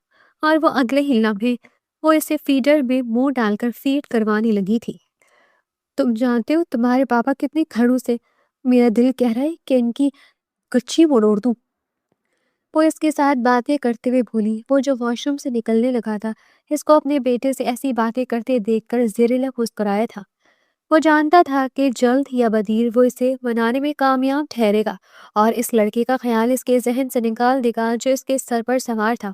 Speaker 1: اور وہ اگلے ہی لمحے وہ اسے فیڈر میں منہ ڈال کر فیڈ کروانے لگی تھی۔ تم جانتے ہو تمہارے پاپا کتنے کھڑوس سے، میرا دل کہہ رہا ہے کہ ان کی کچھی موڑ دوں۔ وہ اس کے ساتھ باتیں کرتے ہوئے بھولی۔ وہ جو واش روم سے نکلنے لگا تھا اس کو اپنے بیٹے سے ایسی باتیں کرتے دیکھ کر زیر لب مسکرایا تھا۔ وہ جانتا تھا کہ جلد یا بدیر وہ اسے منانے میں کامیاب ٹھہرے گا اور اس لڑکے کا خیال اس کے ذہن سے نکال دے گا جو اس کے سر پر سوار تھا۔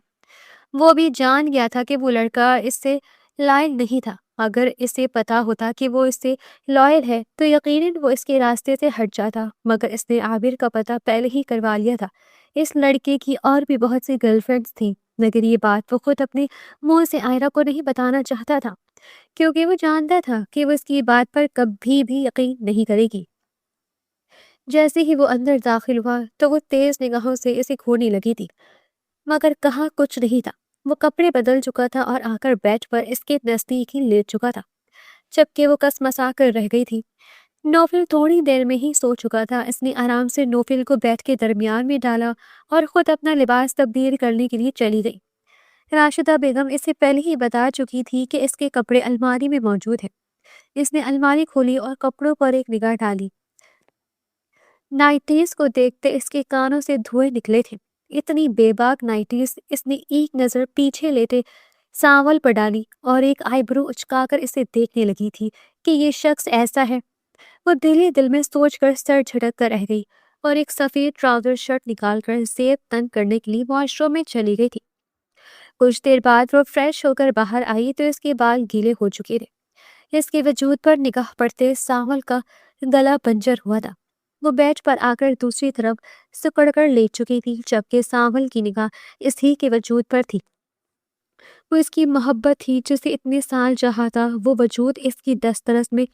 Speaker 1: وہ بھی جان گیا تھا کہ وہ لڑکا اس سے لائل نہیں تھا۔ اگر اسے پتا ہوتا کہ وہ اس سے لائل ہے تو یقیناً وہ اس کے راستے سے ہٹ جاتا، مگر اس نے عابر کا پتہ پہلے ہی کروا لیا تھا۔ اس لڑکے کی اور بھی بہت سی گرل فرینڈز تھیں، مگر یہ بات وہ خود اپنے منہ سے آئرہ کو نہیں بتانا چاہتا تھا کیونکہ وہ جانتا تھا کہ وہ اس کی بات پر کبھی بھی یقین نہیں کرے گی۔ جیسے ہی وہ اندر داخل ہوا تو وہ تیز نگاہوں سے اسے گھورنے لگی تھی، مگر کہاں کچھ نہیں تھا۔ وہ کپڑے بدل چکا تھا اور آ کر بیڈ پر اس کے نزدیک ہی لیٹ چکا تھا جبکہ وہ کس مسا کر رہ گئی تھی۔ نوفل تھوڑی دیر میں ہی سو چکا تھا۔ اس نے آرام سے نوفل کو بیڈ کے درمیان میں ڈالا اور خود اپنا لباس تبدیل کرنے کے لیے چلی گئی۔ راشدہ بیگم اسے پہلے ہی بتا چکی تھی کہ اس کے کپڑے الماری میں موجود ہیں۔ اس نے الماری کھولی اور کپڑوں پر ایک نگاہ ڈالی۔ نائٹیز کو دیکھتے اس کے کانوں سے دھوئے نکلے تھے۔ اتنی بے باک نائٹیز اس نے ایک نظر پیچھے لیتے ساول پر ڈالی اور ایک آئی برو اچکا کر اسے دیکھنے لگی تھی کہ یہ شخص ایسا ہے۔ وہ دل ہی دل میں سوچ کر سر جھٹک کر رہ گئی اور ایک سفید ٹراؤزر شرٹ نکال کر زیب تنگ کرنے کے لیے واش روم میں چلی گئی تھی۔ کچھ دیر بعد وہ فریش ہو کر باہر آئی تو اس کے بال گیلے ہو چکے تھے۔ اس کے وجود پر نگاہ پڑتے ساول کا گلا بنجر ہوا تھا۔ وہ بیڈ پر آ کر دوسری طرف سکڑ کر لیٹ چکی تھی جبکہ ساول کی نگاہ اسی کے وجود پر تھی۔ وہ اس کی محبت تھی جسے اتنے سال چاہا تھا، وہ وجود اس کی دسترس میں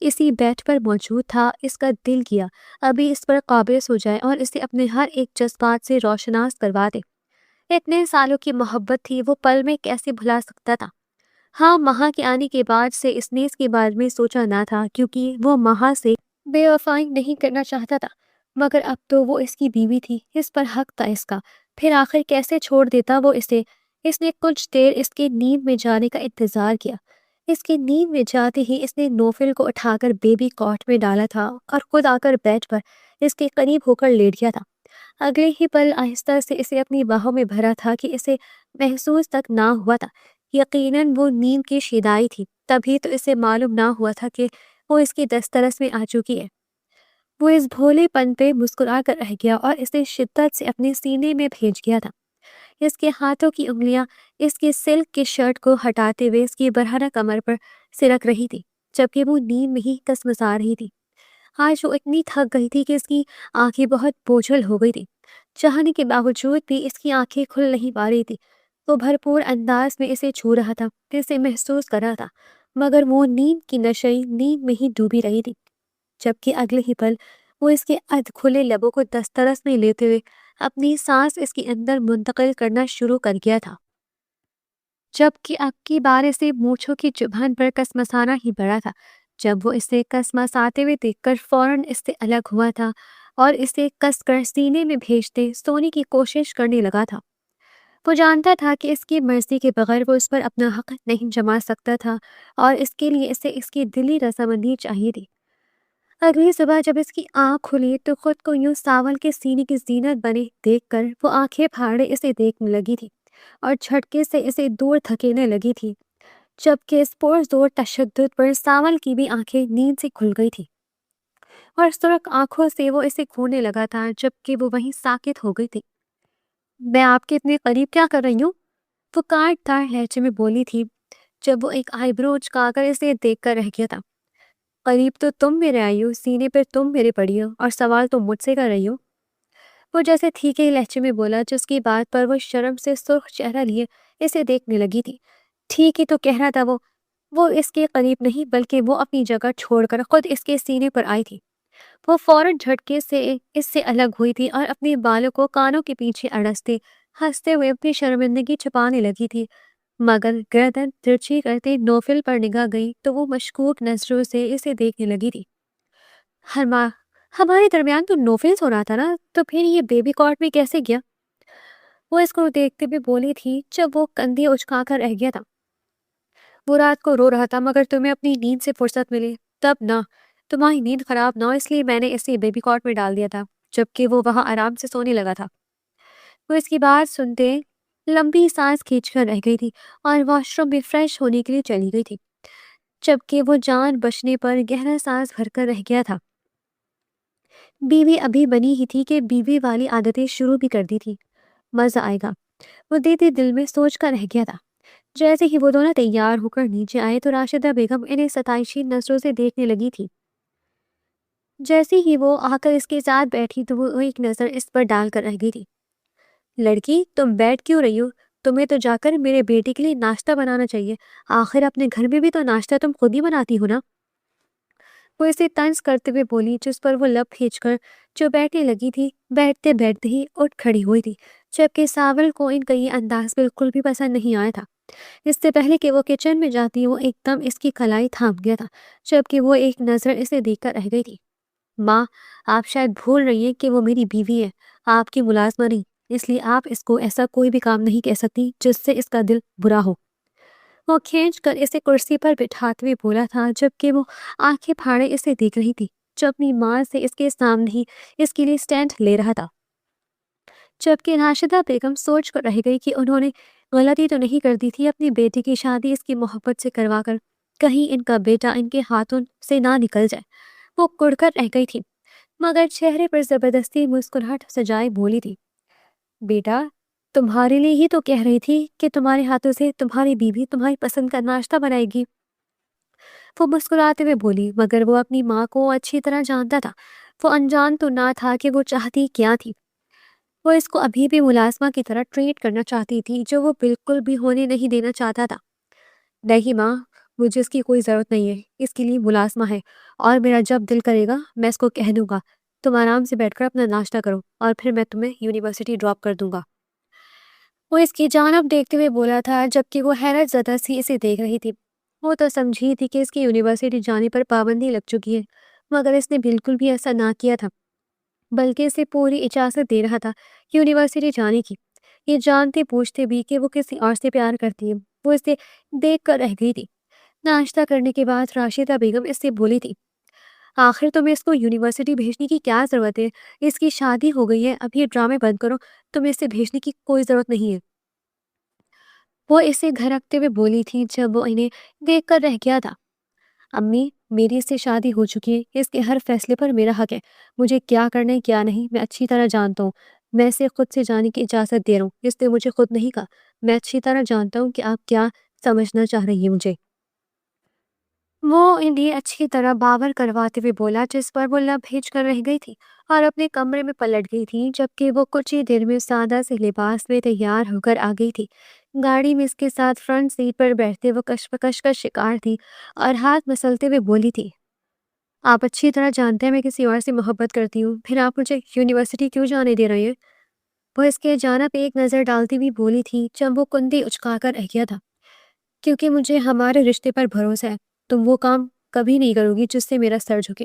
Speaker 1: اسی بیڈ پر موجود تھا۔ اس کا دل کیا ابھی اس پر قابض ہو جائے اور اسے اپنے ہر ایک جذبات سے روشناس کروا دے۔ اتنے سالوں کی محبت تھی، وہ پل میں کیسے بھلا سکتا تھا؟ ہاں، مہا کے آنے کے بعد سے اس نے اس کے بارے میں سوچا نہ تھا کیونکہ وہ مہا سے بے وفائی نہیں کرنا چاہتا تھا، مگر اب تو وہ اس کی بیوی تھی، اس پر حق تھا اس کا۔ پھر آخر کیسے چھوڑ دیتا وہ اسے؟ اس نے کچھ دیر اس کے نیند میں جانے کا انتظار کیا، اس کی نیند میں جاتے ہی اس نے نوفل کو اٹھا کر بیبی کاٹ میں ڈالا تھا اور خود آ کر بیڈ پر اس کے قریب ہو کر لیٹ گیا تھا۔ اگلے ہی پل آہستہ سے اسے اپنی باہوں میں بھرا تھا کہ اسے محسوس تک نہ ہوا تھا۔ یقیناً وہ نیند کی شیدائی تھی، تبھی تو اسے معلوم نہ ہوا تھا کہ وہ اس کی دسترس میں آ چکی ہے۔ وہ اس بھولے پن پہ مسکرا کر رہ گیا اور اسے شدت سے اپنے سینے میں بھیج گیا تھا۔ اس کے ہاتھوں کی انگلیاں اس کی سلک کی شرٹ کو ہٹاتے ہوئے اس کی برہنہ کمر پر سرک رہی تھی، جبکہ وہ نیند میں ہی کسمسا رہی تھی۔ آج وہ اتنی تھک گئی تھی کہ اس کی آنکھیں بہت بوجھل ہو گئی تھی۔ چاہنے کے باوجود بھی اس کی آنکھیں کھل نہیں پا رہی تھی۔ وہ بھرپور انداز میں اسے چھو رہا تھا، اسے محسوس کر رہا تھا، مگر وہ نیند کی نشئی نیند میں ہی ڈوبی رہی تھی۔ جبکہ اگلے ہی پل وہ اس کے ادھ کھلے لبوں کو دسترس میں لیتے ہوئے اپنی سانس اس کے اندر منتقل کرنا شروع کر گیا تھا، جبکہ اب کی بار اسے مونچھوں کی چبھن پر کسمسانا ہی پڑا تھا۔ جب وہ اسے کسمساتے ہوئے دیکھ کر فوراً اس سے الگ ہوا تھا اور اسے کس کر سینے میں بھیجتے سونے کی کوشش کرنے لگا تھا۔ وہ جانتا تھا کہ اس کی مرضی کے بغیر وہ اس پر اپنا حق نہیں جما سکتا تھا اور اس کے لیے اسے اس کی دلی رضامندی چاہیے تھی۔ اگلی صبح جب اس کی آنکھ کھلی تو خود کو یوں ساول کے سینے کی زینت بنے دیکھ کر وہ آنکھیں پھاڑے اسے دیکھنے لگی تھی اور جھٹکے سے اسے دور دھکیلنے لگی تھی، جبکہ اس پرزور تشدد پر ساول کی بھی آنکھیں نیند سے کھل گئی تھی اور سرخ آنکھوں سے وہ اسے گھورنے لگا تھا، جبکہ وہ وہیں ساکت ہو گئی تھی۔ میں آپ کے اتنے قریب کیا کر رہی ہوں؟ وہ کاٹ دار لہجے میں بولی تھی، جب وہ ایک آئی برو اچکا کر اسے دیکھ کر رہ گیا تھا۔ قریب تو تم میرے آئی ہو، سینے پر تم میرے پڑی ہو، اور سوال تم مجھ سے کر رہی ہو۔ وہ جیسے تھیکے لہجے میں بولا، جس کی بات پر وہ شرم سے سرخ چہرہ لیے اسے دیکھنے لگی تھی۔ ٹھیک ہی تو کہہ رہا تھا وہ اس کے قریب نہیں بلکہ وہ اپنی جگہ چھوڑ کر خود اس کے سینے پر آئی تھی۔ وہ فوراً جھٹکے سے اس سے الگ ہوئی تھی اور اپنے بالوں کو کانوں کے پیچھے اڑستے ہنستے ہوئے اپنی شرمندگی چھپانے لگی تھی، مگر گردن ترچھی کرتے نوفل پر نگاہ گئی تو وہ مشکوک نظروں سے اسے دیکھنے لگی تھی۔ ہمارے درمیان تو نوفل سو رہا تھا نا، تو پھر یہ بیبی کارٹ میں کیسے گیا؟ وہ اس کو دیکھتے ہوئے بولی تھی، جب وہ کندھے اچکا کر رہ گیا تھا۔ وہ رات کو رو رہا تھا، مگر تمہیں اپنی نیند سے فرصت ملی تب نہ، تمہاری نیند خراب نہ ہو اس لیے میں نے اسے بیبی کارٹ میں ڈال دیا تھا، جبکہ وہ وہاں آرام سے سونے لگا تھا۔ وہ اس کی بات سنتے لمبی سانس کھینچ کر رہ گئی تھی اور واش روم میں فریش ہونے کے لیے چلی گئی تھی، جبکہ وہ جان بچنے پر گہرا سانس بھر کر رہ گیا تھا۔ بیوی ابھی بنی ہی تھی کہ بیوی والی عادتیں شروع بھی کر دی تھی۔ مزہ آئے گا، وہ دیدی دل میں سوچ کر رہ گیا تھا۔ جیسے ہی وہ دونوں تیار ہو کر نیچے آئے تو راشدہ بیگم انہیں ستائشی نظروں سے دیکھنے لگی تھی۔ جیسے ہی وہ آ کر اس کے ساتھ بیٹھی تو وہ ایک نظر اس پر ڈال کر رہ گئی تھی۔ لڑکی، تم بیٹھ کیوں رہی ہو؟ تمہیں تو جا کر میرے بیٹے کے لیے ناشتہ بنانا چاہیے، آخر اپنے گھر میں بھی تو ناشتہ تم خود ہی بناتی ہو نا۔ وہ اسے طنز کرتے ہوئے بولی، جس پر وہ لب کھینچ کر جو بیٹھنے لگی تھی بیٹھتے بیٹھتے ہی اٹھ کھڑی ہوئی تھی، جبکہ ساول کو ان کا یہ انداز بالکل بھی پسند نہیں آیا تھا۔ اس سے پہلے کہ وہ کچن میں جاتی وہ ایک دم اس کی کلائی تھام گیا تھا، جبکہ وہ ایک نظر اسے دیکھ کر رہ گئی تھی۔ ماں، آپ شاید بھول رہی ہیں کہ وہ میری بیوی ہے، آپ کی ملازمہ نہیں، اس لیے آپ اس کو ایسا کوئی بھی کام نہیں کہہ سکتی جس سے اس کا دل برا ہو۔ وہ کھینچ کر اسے کرسی پر بٹھاتے ہوئے بولا تھا، جبکہ وہ آنکھیں پھاڑے اسے دیکھ رہی تھی جو اپنی ماں سے اس کے سامنے ہی اس کے لیے سٹینڈ لے رہا تھا۔ جبکہ راشدہ بیگم سوچ کر رہ گئی کہ انہوں نے غلطی تو نہیں کر دی تھی اپنی بیٹی کی شادی اس کی محبت سے کروا کر، کہیں ان کا بیٹا ان کے ہاتھوں سے نہ نکل جائے۔ وہ کڑ کر رہ گئی تھی، مگر چہرے پر زبردستی مسکراہٹ سجائے بولی تھی، بیٹا، تمہارے لیے ہی تو کہہ رہی تھی کہ تمہارے ہاتھوں سے تمہاری بیوی تمہاری پسند کا ناشتہ بنائے گی۔ وہ مسکراتے ہوئے بولی، مگر وہ اپنی ماں کو اچھی طرح جانتا تھا، وہ انجان تو نہ تھا کہ وہ چاہتی کیا تھی۔ وہ اس کو ابھی بھی ملازمہ کی طرح ٹریٹ کرنا چاہتی تھی، جو وہ بالکل بھی ہونے نہیں دینا چاہتا تھا۔ نہیں ماں، مجھے اس کی کوئی ضرورت نہیں ہے، اس کے لیے ملازمہ ہے، اور میرا جب دل کرے گا میں اس کو کہہ دوں گا تم آرام سے بیٹھ کر اپنا ناشتہ کرو اور پھر میں تمہیں یونیورسٹی ڈراپ کر دوں گا۔ وہ اس کی جانب دیکھتے ہوئے بولا تھا، جبکہ وہ حیرت زدہ سی اسے دیکھ رہی تھی۔ وہ تو سمجھی تھی کہ اس کی یونیورسٹی جانے پر پابندی لگ چکی ہے، مگر اس نے بالکل بھی ایسا نہ کیا تھا، بلکہ اسے پوری اجازت دے رہا تھا یونیورسٹی جانے کی، یہ جانتے پوچھتے بھی کہ وہ کسی اور سے پیار کرتی ہے۔ وہ اسے دیکھ کر رہ گئی تھی، ناشتہ کرنے کے بعد راشدہ بیگم اس سے بولی تھی، آخر تمہیں اس کو یونیورسٹی بھیجنے کی کیا ضرورت ہے؟ اس کی شادی ہو گئی ہے، اب یہ ڈرامے بند کرو، تمہیں اسے بھیجنے کی کوئی ضرورت نہیں ہے۔ وہ اسے گھر رکھتے ہوئے بولی تھی جب وہ انہیں دیکھ کر رہ گیا تھا، امی، میری اس سے شادی ہو چکی ہے، اس کے ہر فیصلے پر میرا حق ہے، مجھے کیا کرنا ہے کیا نہیں میں اچھی طرح جانتا ہوں، میں اسے خود سے جانے کی اجازت دے رہا ہوں، اس نے مجھے خود نہیں کہا، میں اچھی طرح جانتا ہوں کہ آپ کیا سمجھنا چاہ رہی ہیں مجھے۔ وہ انہیں اچھی طرح باور کرواتے ہوئے بولا، جس پر وہ لب بھیج کر رہ گئی تھی اور اپنے کمرے میں پلٹ گئی تھی، جبکہ وہ کچھ ہی دیر میں سادہ سے لباس میں تیار ہو کر آ گئی تھی۔ گاڑی میں اس کے ساتھ فرنٹ سیٹ پر بیٹھتے وہ کشمکش کا شکار تھی اور ہاتھ مسلتے ہوئے بولی تھی، آپ اچھی طرح جانتے ہیں میں کسی اور سے محبت کرتی ہوں، پھر آپ مجھے یونیورسٹی کیوں جانے دے رہے ہیں؟ وہ اس کے جانب ایک نظر ڈالتی ہوئی بولی تھی جب وہ کندھی اچکا کر رہ گیا تھا، کیونکہ مجھے ہمارے رشتے پر بھروسہ ہے، تم وہ کام کبھی نہیں کرو گی جس سے میرا سر جھکے۔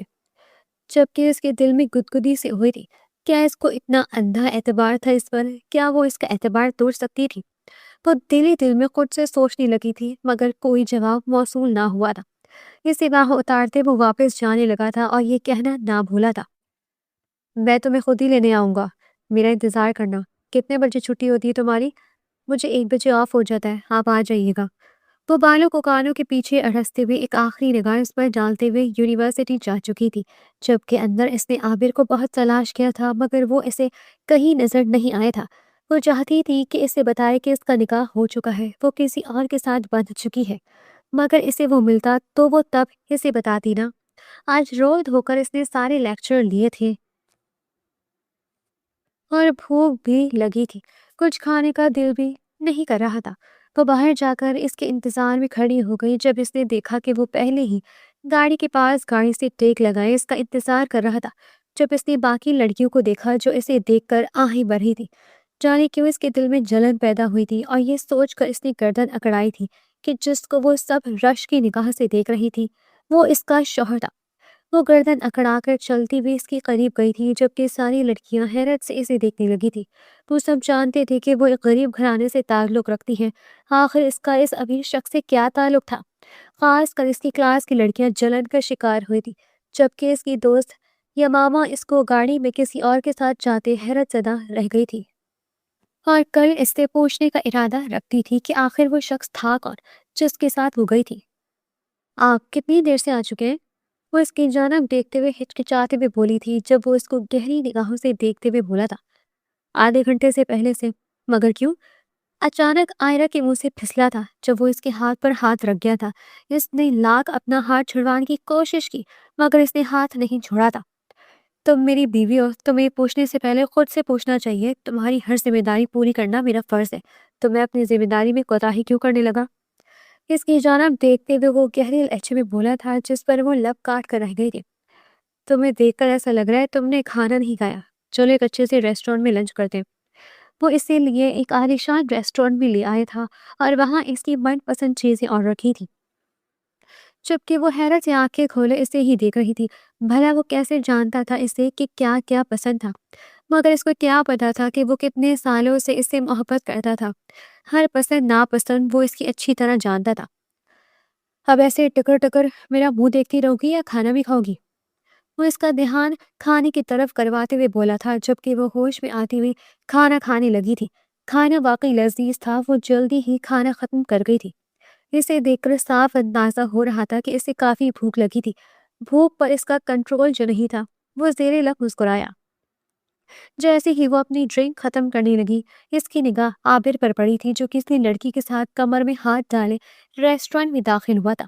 Speaker 1: جبکہ اس کے دل میں گدگدی سے ہوئی تھی، کیا اس کو اتنا اندھا اعتبار تھا اس پر؟ کیا وہ اس کا اعتبار توڑ سکتی تھی؟ وہ دل ہی دل میں خود سے سوچنے لگی تھی، مگر کوئی جواب موصول نہ ہوا تھا۔ اسے وہاں اتارتے وہ واپس جانے لگا تھا اور یہ کہنا نہ بھولا تھا، میں تمہیں خود ہی لینے آؤں گا، میرا انتظار کرنا۔ کتنے بجے چھٹی ہوتی ہے تمہاری؟ مجھے 1 بجے آف ہو جاتا ہے، آپ آ جائیے گا۔ وہ بالوں کو کانوں کے پیچھے اڑستے ہوئے ایک آخری نگاہ اس پر ڈالتے ہوئے یونیورسٹی جا چکی تھی، جبکہ اندر اس نے عابر کو بہت تلاش کیا تھا مگر وہ اسے کہیں نظر نہیں آیا تھا۔ وہ چاہتی تھی کہ اسے بتائے کہ اس کا نکاح ہو چکا ہے، وہ کسی اور کے ساتھ بندھ چکی ہے، مگر اسے وہ ملتا تو وہ تب اسے بتاتی نا۔ آج رو دھو کر اس نے سارے لیکچر لیے تھے اور بھوک بھی لگی تھی، کچھ کھانے کا دل بھی نہیں کر رہا تھا۔ وہ باہر جا کر اس کے انتظار میں کھڑی ہو گئی جب اس نے دیکھا کہ وہ پہلے ہی گاڑی کے پاس گاڑی سے ٹیک لگائے اس کا انتظار کر رہا تھا۔ جب اس نے باقی لڑکیوں کو دیکھا جو اسے دیکھ کر آہیں بھر رہی تھی، جانے کیوں اس کے دل میں جلن پیدا ہوئی تھی اور یہ سوچ کر اس نے گردن اکڑائی تھی کہ جس کو وہ سب رش کی نگاہ سے دیکھ رہی تھی وہ اس کا شوہر تھا۔ وہ گردن اکڑا کر چلتی ہوئی اس کے قریب گئی تھی، جبکہ ساری لڑکیاں حیرت سے اسے دیکھنے لگی تھی۔ وہ سب جانتے تھے کہ وہ ایک غریب گھرانے سے تعلق رکھتی ہے، آخر اس کا اس امیر شخص سے کیا تعلق تھا؟ خاص کر اس کی کلاس کی لڑکیاں جلن کا شکار ہوئی تھی، جبکہ اس کی دوست یمامہ اس کو گاڑی میں کسی اور کے ساتھ جاتے حیرت زدہ رہ گئی تھی اور کل اس سے پوچھنے کا ارادہ رکھتی تھی کہ آخر وہ شخص تھا کون جس کے ساتھ وہ گئی تھی۔ آپ کتنی دیر سے آ چکے ہیں؟ وہ اس کی جانب دیکھتے ہوئے ہچکچاتے ہوئے بولی تھی جب وہ اس کو گہری نگاہوں سے دیکھتے ہوئے بولا تھا، آدھے گھنٹے سے پہلے سے۔ مگر کیوں؟ اچانک آئرہ کے منہ سے پھسلا تھا جب وہ اس کے ہاتھ پر ہاتھ رکھ گیا تھا۔ اس نے لاکھ اپنا ہاتھ چھڑوانے کی کوشش کی مگر اس نے ہاتھ نہیں چھوڑا تھا۔ تم میری بیوی ہو، تمہیں پوچھنے سے پہلے خود سے پوچھنا چاہیے، تمہاری ہر ذمہ داری پوری کرنا میرا فرض ہے، تو میں اپنی ذمہ داری میں کوتاہی کیوں کرنے لگا؟ اس کی جانب دیکھتے ہوئے وہ گہرے لہجے میں بولا تھا جس پر وہ لب کاٹ کر رہ گئی تھی، تمہیں دیکھ کر ایسا لگ رہا ہے تم نے کھانا نہیں کھایا، چلو ایک اچھے سے ریسٹورینٹ میں لنچ کرتے ہیں۔ وہ اسی لیے ایک عالیشان ریسٹورینٹ میں لے آئے تھا اور وہاں اس کی من پسند چیزیں اور رکھی تھی، جبکہ وہ حیرت سے آنکھیں کھولے اسے ہی دیکھ رہی تھی۔ بھلا وہ کیسے جانتا تھا اسے کہ کیا کیا پسند تھا؟ مگر اس کو کیا پتا تھا کہ وہ کتنے سالوں سے اس سے محبت کرتا تھا، ہر پسند ناپسند وہ اس کی اچھی طرح جانتا تھا۔ اب ایسے ٹکر ٹکر میرا منہ دیکھتی رہو گی یا کھانا بھی کھاؤ گی؟ وہ اس کا دھیان کھانے کی طرف کرواتے ہوئے بولا تھا، جبکہ وہ ہوش میں آتی ہوئی کھانا کھانے لگی تھی۔ کھانا واقعی لذیذ تھا، وہ جلدی ہی کھانا ختم کر گئی تھی۔ اسے دیکھ کر صاف اندازہ ہو رہا تھا کہ اسے کافی بھوک لگی تھی، بھوک پر اس کا کنٹرول جو نہیں تھا۔ وہ زیر لب مسکرایا جیسے ہی وہ اپنی ڈرنک ختم کرنے لگی۔ اس کی نگاہ عابر پر پڑی تھی جو کسی لڑکی کے ساتھ کمر میں ہاتھ ڈالے ریسٹورینٹ میں داخل ہوا تھا۔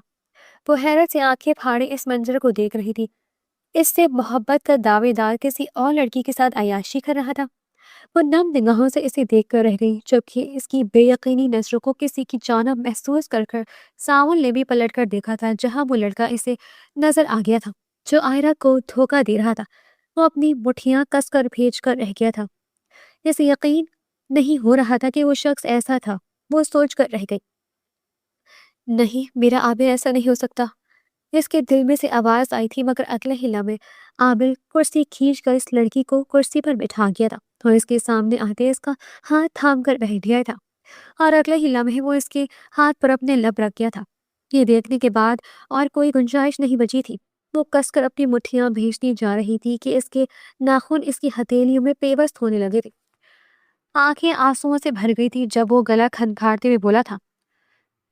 Speaker 1: وہ حیرت سے آنکھیں پھاڑے اس منظر کو دیکھ رہی تھی، اس سے محبت کا دعوے دار کسی اور لڑکی کے ساتھ عیاشی کر رہا تھا۔ وہ نم نگاہوں سے اسے دیکھ کر رہ گئی، جبکہ اس کی بے یقینی نظروں کو کسی کی جانب محسوس کر کر ساون نے بھی پلٹ کر دیکھا تھا جہاں وہ لڑکا اسے نظر آ گیا تھا جو آئرہ کو دھوکہ دے رہا تھا۔ وہ اپنی مٹھیاں کس کر بھیج کر رہ گیا تھا، اسے یقین نہیں ہو رہا تھا کہ وہ شخص ایسا تھا۔ وہ سوچ کر رہ گئی، نہیں، میرا عابر ایسا نہیں ہو سکتا۔ اس کے دل میں سے آواز آئی تھی، مگر اگلے ہی لمحے عابر کرسی کھینچ کر اس لڑکی کو کرسی پر بٹھا گیا تھا اور اس کے سامنے آتے اس کا ہاتھ تھام کر بیٹھ گیا تھا اور اگلے ہی لمحے وہ اس کے ہاتھ پر اپنے لب رکھ گیا تھا۔ یہ دیکھنے کے بعد اور کوئی گنجائش نہیں بچی تھی۔ وہ کس کر اپنی مٹھیاں بھیجتی جا رہی تھی کہ اس کے ناخن اس کی ہتھیلیوں میں پیوست ہونے لگے تھے۔ آنکھیں آنسوؤں سے بھر گئی تھی جب وہ گلا کھنکھاڑتے ہوئے بولا تھا،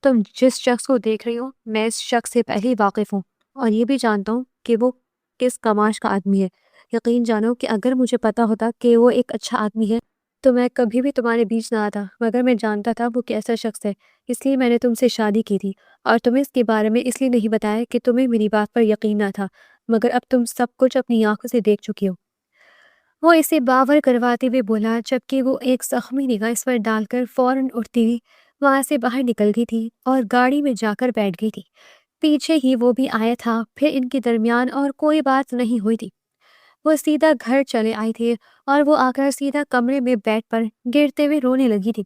Speaker 1: تم جس شخص کو دیکھ رہی ہو میں اس شخص سے پہلے ہی واقف ہوں اور یہ بھی جانتا ہوں کہ وہ کس کماش کا آدمی ہے۔ یقین جانو کہ اگر مجھے پتا ہوتا کہ وہ ایک اچھا آدمی ہے تو میں کبھی بھی تمہارے بیچ نہ آتا، مگر میں جانتا تھا وہ کیسا شخص ہے، اس لیے میں نے تم سے شادی کی تھی اور تمہیں اس کے بارے میں اس لیے نہیں بتایا کہ تمہیں میری بات پر یقین نہ تھا، مگر اب تم سب کچھ اپنی آنکھوں سے دیکھ چکی ہو۔ وہ اسے باور کرواتے ہوئے بولا جبکہ وہ ایک زخمی نگاہ اس پر ڈال کر فوراً اٹھتی ہوئی وہاں سے باہر نکل گئی تھی اور گاڑی میں جا کر بیٹھ گئی تھی۔ پیچھے ہی وہ بھی آیا تھا، پھر ان کے درمیان اور کوئی بات نہیں ہوئی تھی۔ وہ سیدھا گھر چلے آئے تھے اور وہ آ کر سیدھا کمرے میں بیٹھ پر گرتے ہوئے رونے لگی تھی۔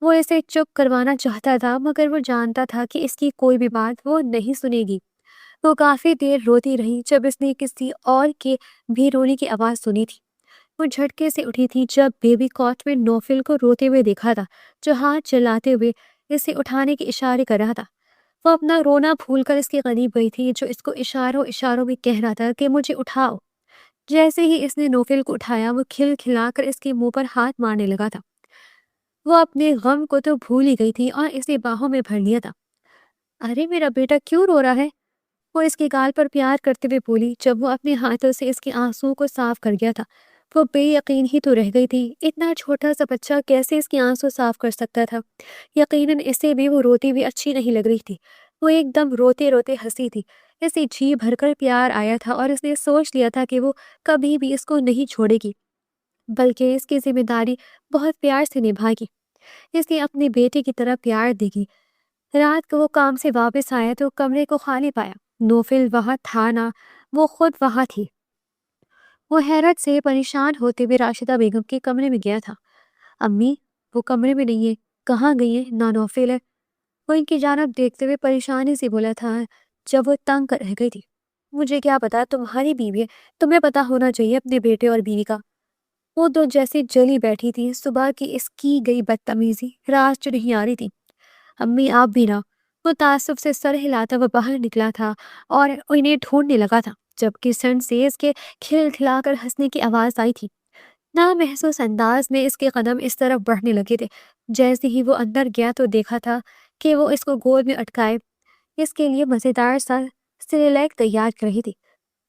Speaker 1: وہ اسے چپ کروانا چاہتا تھا مگر وہ جانتا تھا کہ اس کی کوئی بھی بات وہ نہیں سنے گی۔ وہ کافی دیر روتی رہی جب اس نے کسی اور کے بھی رونے کی آواز سنی تھی۔ وہ جھٹکے سے اٹھی تھی جب بیبی کاٹ میں نوفل کو روتے ہوئے دیکھا تھا، جو ہاتھ چلاتے ہوئے اسے اٹھانے کے اشارے کر رہا تھا۔ وہ اپنا رونا بھول کر اس کے قریب گئی تھی جو اس کو اشاروں میں کہہ رہا تھا کہ مجھے اٹھاؤ۔ جیسے ہی اس نے نوفل کو اٹھایا وہ کھل کھلا کر اس کے منہ پر ہاتھ مارنے لگا تھا۔ وہ اپنے غم کو تو بھول ہی گئی تھی اور اسے باہوں میں بھر لیا تھا۔ ارے میرا بیٹا کیوں رو رہا ہے؟ وہ اس کے گال پر پیار کرتے ہوئے بولی جب وہ اپنے ہاتھوں سے اس کے آنسوؤں کو صاف کر گیا تھا۔ وہ بے یقین ہی تو رہ گئی تھی، اتنا چھوٹا سا بچہ کیسے اس کے آنسو صاف کر سکتا تھا؟ یقیناً اسے بھی وہ روتی ہوئی اچھی نہیں لگ رہی تھی۔ وہ ایک دم روتے روتے ہنسی تھی، اسے جی بھر کر پیار آیا تھا اور اس نے سوچ لیا تھا کہ وہ کبھی بھی اس کو نہیں چھوڑے گی بلکہ اس کی ذمہ داری بہت پیار سے نبھائے گی، اس نے اپنے بیٹے کی طرح پیار دے گی۔ رات کو وہ کام سے واپس آیا تو کمرے کو خالی پایا، نوفل وہاں تھا نہ، وہ خود وہاں تھی۔ وہ حیرت سے پریشان ہوتے ہوئے راشدہ بیگم کے کمرے میں گیا تھا۔ امی، وہ کمرے میں نہیں ہے، کہاں گئی ہے؟ نہ نوفل ہے۔ وہ ان کی جانب دیکھتے ہوئے پریشانی سے بولا تھا جب وہ تنگ کر رہ گئی تھی۔ مجھے کیا پتا، تمہاری بیوی ہے، تمہیں پتا ہونا چاہیے اپنے بیٹے اور بیوی کا۔ وہ دو جیسے جلی بیٹھی تھی، صبح کی اس کی گئی بدتمیزی راز جو نہیں آ رہی تھی۔ امی آپ بھی نہ۔ وہ تعصب سے سر ہلاتا وہ باہر نکلا تھا اور انہیں ڈھونڈنے لگا تھا جبکہ سن سے اس کے کھل کھلا کر ہنسنے کی آواز آئی تھی۔ نامحسوس انداز میں اس کے قدم اس طرف بڑھنے لگے تھے۔ جیسے ہی وہ اندر گیا تو دیکھا تھا کہ وہ اس کو گود میں اٹکائے اس کے لیے مزیدار سا سریلیک تیار کر رہی تھی،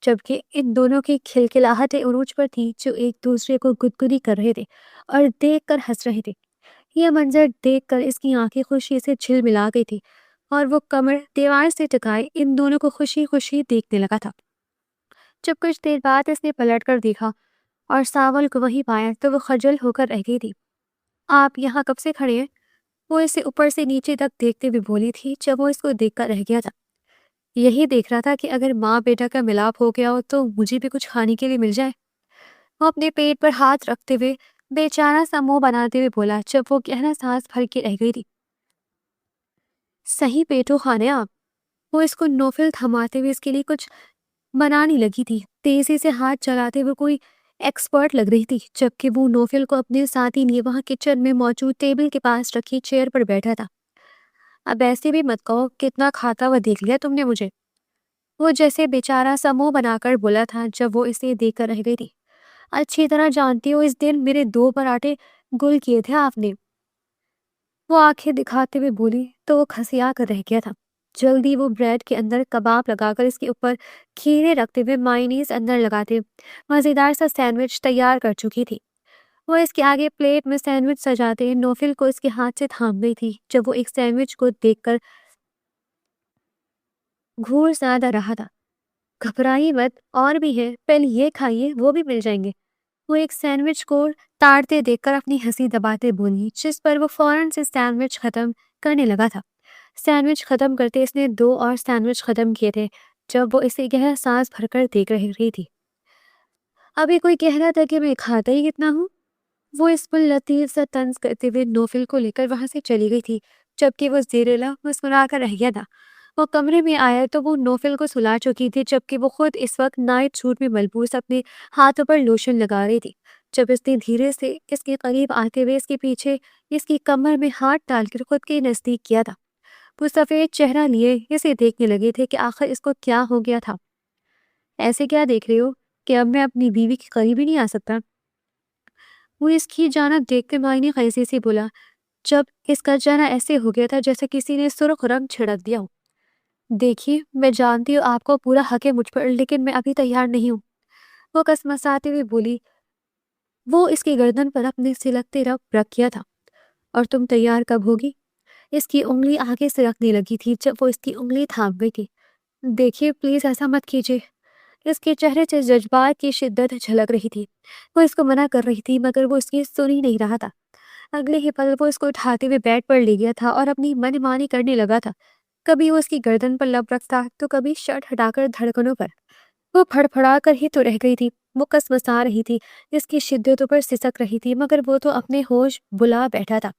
Speaker 1: جبکہ ان دونوں کی کھلکھلاہٹیں عروج پر تھی جو ایک دوسرے کو گدگدی کر رہے تھے اور دیکھ کر ہنس رہے تھے۔ یہ منظر دیکھ کر اس کی آنکھیں خوشی سے جھل ملا گئی تھی اور وہ کمر دیوار سے ٹکائے ان دونوں کو خوشی خوشی دیکھنے لگا تھا۔ جب کچھ دیر بعد اس نے پلٹ کر دیکھا اور ساول کو وہیں پایا تو وہ خجل ہو کر رہ گئی تھی۔ آپ یہاں کب سے کھڑے ہیں؟ وہ اسے اوپر سے نیچے تک دیکھتے ہوئے بولی تھی جب وہ اس کو دیکھ کر رہ گیا تھا۔ یہی دیکھ رہا تھا کہ اگر ماں بیٹا کا ملاپ ہو گیا ہو تو مجھے بھی کچھ کھانے کے لیے مل جائے۔ وہ اپنے پیٹ پر ہاتھ رکھتے ہوئے بے چارہ سا منہ بناتے ہوئے بولا جب وہ گہرا سانس بھر کے رہ گئی تھی۔ صحیح پیٹو خانے آپ۔ وہ اس کو نوفل تھماتے ہوئے اس کے لیے کچھ بنانے لگی تھی، تیزی سے ہاتھ چلاتے ہوئے کوئی ایکسپرٹ لگ رہی تھی، جبکہ وہ نوفل کو اپنے ساتھی لیے وہاں کچن میں موجود ٹیبل کے پاس رکھی چیئر پر بیٹھا تھا۔ اب ایسے بھی مت کہو، کتنا کھاتا ہوا دیکھ لیا تم نے مجھے۔ وہ جیسے بیچارہ سا منہ بنا کر بولا تھا جب وہ اسے دیکھ کر رہ گئی تھی۔ اچھی طرح جانتی ہو اس دن میرے 2 پراٹھے گل کیے تھے آپ نے، وہ آنکھیں دکھاتے ہوئے بولی تو وہ کھسیا کر رہ گیا تھا۔ جلدی وہ بریڈ کے اندر کباب لگا کر اس کے اوپر کھیرے رکھتے ہوئے مائونیز اندر لگاتے مزیدار سا سینڈوچ تیار کر چکی تھی۔ وہ اس کے آگے پلیٹ میں سینڈوچ سجاتے نوفل کو اس کے ہاتھ سے تھام گئی تھی جب وہ ایک سینڈوچ کو دیکھ کر گھور زیادہ رہا تھا۔ گھبرائی مت، اور بھی ہے، پہلے یہ کھائیے، وہ بھی مل جائیں گے۔ وہ ایک سینڈوچ کو تاڑتے دیکھ کر اپنی ہنسی دباتے بولی جس پر وہ فوراً سے سینڈوچ ختم کرنے لگا تھا۔ سینڈوچ ختم کرتے اس نے 2 اور سینڈوچ ختم کیے تھے جب وہ اسے گہرا سانس بھر کر دیکھ رہی تھی۔ ابھی کوئی کہہ رہا تھا کہ میں کھاتا ہی کتنا ہوں؟ وہ اس پر لطیف سا طنز کرتے ہوئے نوفل کو لے کر وہاں سے چلی گئی تھی جبکہ وہ زیر لب مسکرا کر رہ گیا تھا۔ وہ کمرے میں آیا تو وہ نوفل کو سلا چکی تھی جبکہ وہ خود اس وقت نائٹ سوٹ میں ملبوس اپنے ہاتھوں پر لوشن لگا رہی تھی۔ جب اس نے دھیرے سے اس کے قریب آتے ہوئے اس کے پیچھے اس کی کمر میں ہاتھ ڈال کر خود کے نزدیک کیا تھا، وہ سفید چہرہ لیے اسے دیکھنے لگے تھے کہ آخر اس کو کیا ہو گیا تھا۔ ایسے کیا دیکھ رہے ہو کہ اب میں اپنی بیوی کے قریب ہی نہیں آ سکتا؟ وہ اس کی جانب دیکھتے معنی خیزی سے بولا، جب اس کا چہرہ ایسے ہو گیا تھا جیسے کسی نے سرخ رنگ چھڑک دیا ہو۔ دیکھیے، میں جانتی ہوں آپ کو پورا حق ہے مجھ پر، لیکن میں ابھی تیار نہیں ہوں، وہ کسمساتے ہوئے بولی۔ وہ اس کی گردن پر اپنے سلگتے رب رکھ کیا تھا۔ اور تم تیار کب ہوگی؟ اس کی انگلی آگے سے رکھنے لگی تھی جب وہ اس کی انگلی تھام گئی تھی۔ دیکھیے پلیز ایسا مت کیجیے۔ اس کے چہرے سے جذبات کی شدت جھلک رہی تھی۔ وہ اس کو منع کر رہی تھی مگر وہ اس کی سن ہی نہیں رہا تھا۔ اگلے ہی پل وہ اس کو اٹھاتے ہوئے بیڈ پر لے گیا تھا اور اپنی من مانی کرنے لگا تھا۔ کبھی وہ اس کی گردن پر لب رکھتا تو کبھی شرٹ ہٹا کر دھڑکنوں پر۔ وہ پھڑ پھڑا کر ہی تو رہ گئی تھی۔ وہ کسمسا رہی تھی، اس کی شدتوں پر سسک رہی تھی، مگر وہ تو اپنے ہوش بھلا بیٹھا تھا،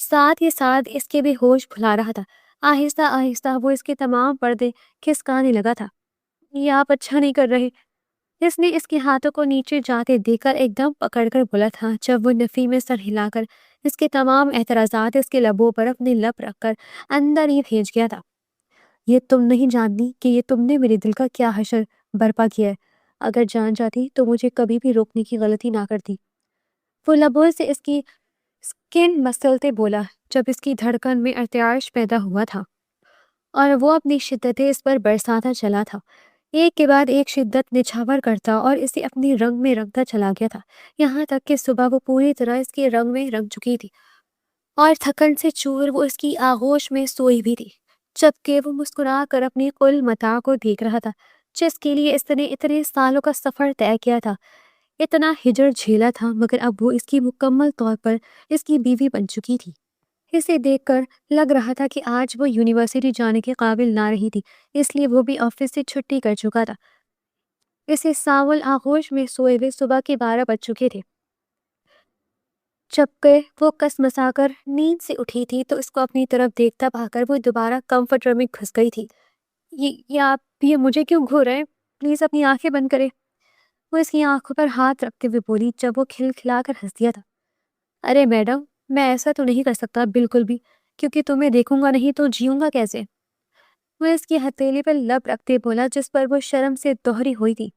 Speaker 1: ساتھ ہی ساتھ اس کے بھی ہوش بھلا رہا تھا۔ آہستہ آہستہ وہ اس کے تمام پردے کھسکانے لگا تھا۔ یہ آپ اچھا نہیں کر رہے، اس نے اس کے ہاتھوں کو نیچے جاتے دیکھ کر ایک دم پکڑ کر بولا تھا، جب وہ نفی میں سر ہلا کر اس کے تمام اعتراضات اس کے لبوں پر اپنے لب رکھ کر اندر ہی بھیج گیا تھا۔ یہ تم نہیں جانتی کہ یہ تم نے میرے دل کا کیا حشر برپا کیا ہے۔ اگر جان جاتی تو مجھے کبھی بھی روکنے کی غلطی نہ کرتی۔ وہ لبوں سے اس کی سکن مسلتے بولا جب اس کی دھڑکن میں ارتعاش پیدا ہوا تھا اور وہ اپنی شدتیں اس پر برساتا چلا تھا، ایک کے بعد ایک شدت نچھاور کرتا اور اسے اپنی رنگ میں رنگتا چلا گیا تھا، یہاں تک کہ صبح وہ پوری طرح اس کے رنگ میں رنگ چکی تھی اور تھکن سے چور وہ اس کی آغوش میں سوئی بھی تھی، جبکہ وہ مسکرا کر اپنی کل متاع کو دیکھ رہا تھا جس کے لیے اس نے اتنے سالوں کا سفر طے کیا تھا، اتنا ہجر جھیلا تھا، مگر اب وہ اس کی مکمل طور پر اس کی بیوی بن چکی تھی۔ اسے دیکھ کر لگ رہا تھا کہ آج وہ یونیورسٹی جانے کے قابل نہ رہی تھی، اس لیے وہ بھی آفس سے چھٹی کر چکا تھا۔ اسے ساول آغوش میں سوئے ہوئے صبح کے 12 بج چکے تھے، جبکہ وہ کسمسا کر نیند سے اٹھی تھی تو اس کو اپنی طرف دیکھتا پا کر وہ دوبارہ کمفرٹر میں گھس گئی تھی۔ یہ مجھے کیوں گھور رہے ہیں؟ پلیز اپنی آنکھیں بند کرے، وہ اس کی آنکھوں پر ہاتھ رکھتے ہوئے بولی جب وہ کھل کھلا کر ہنس دیا تھا۔ ارے میڈم، میں ایسا تو نہیں کر سکتا بالکل بھی، کیونکہ تمہیں دیکھوں گا نہیں تو جیوں گا کیسے؟ وہ اس کی ہتھیلی پر لب رکھتے بولا جس پر وہ شرم سے دوہری ہوئی تھی۔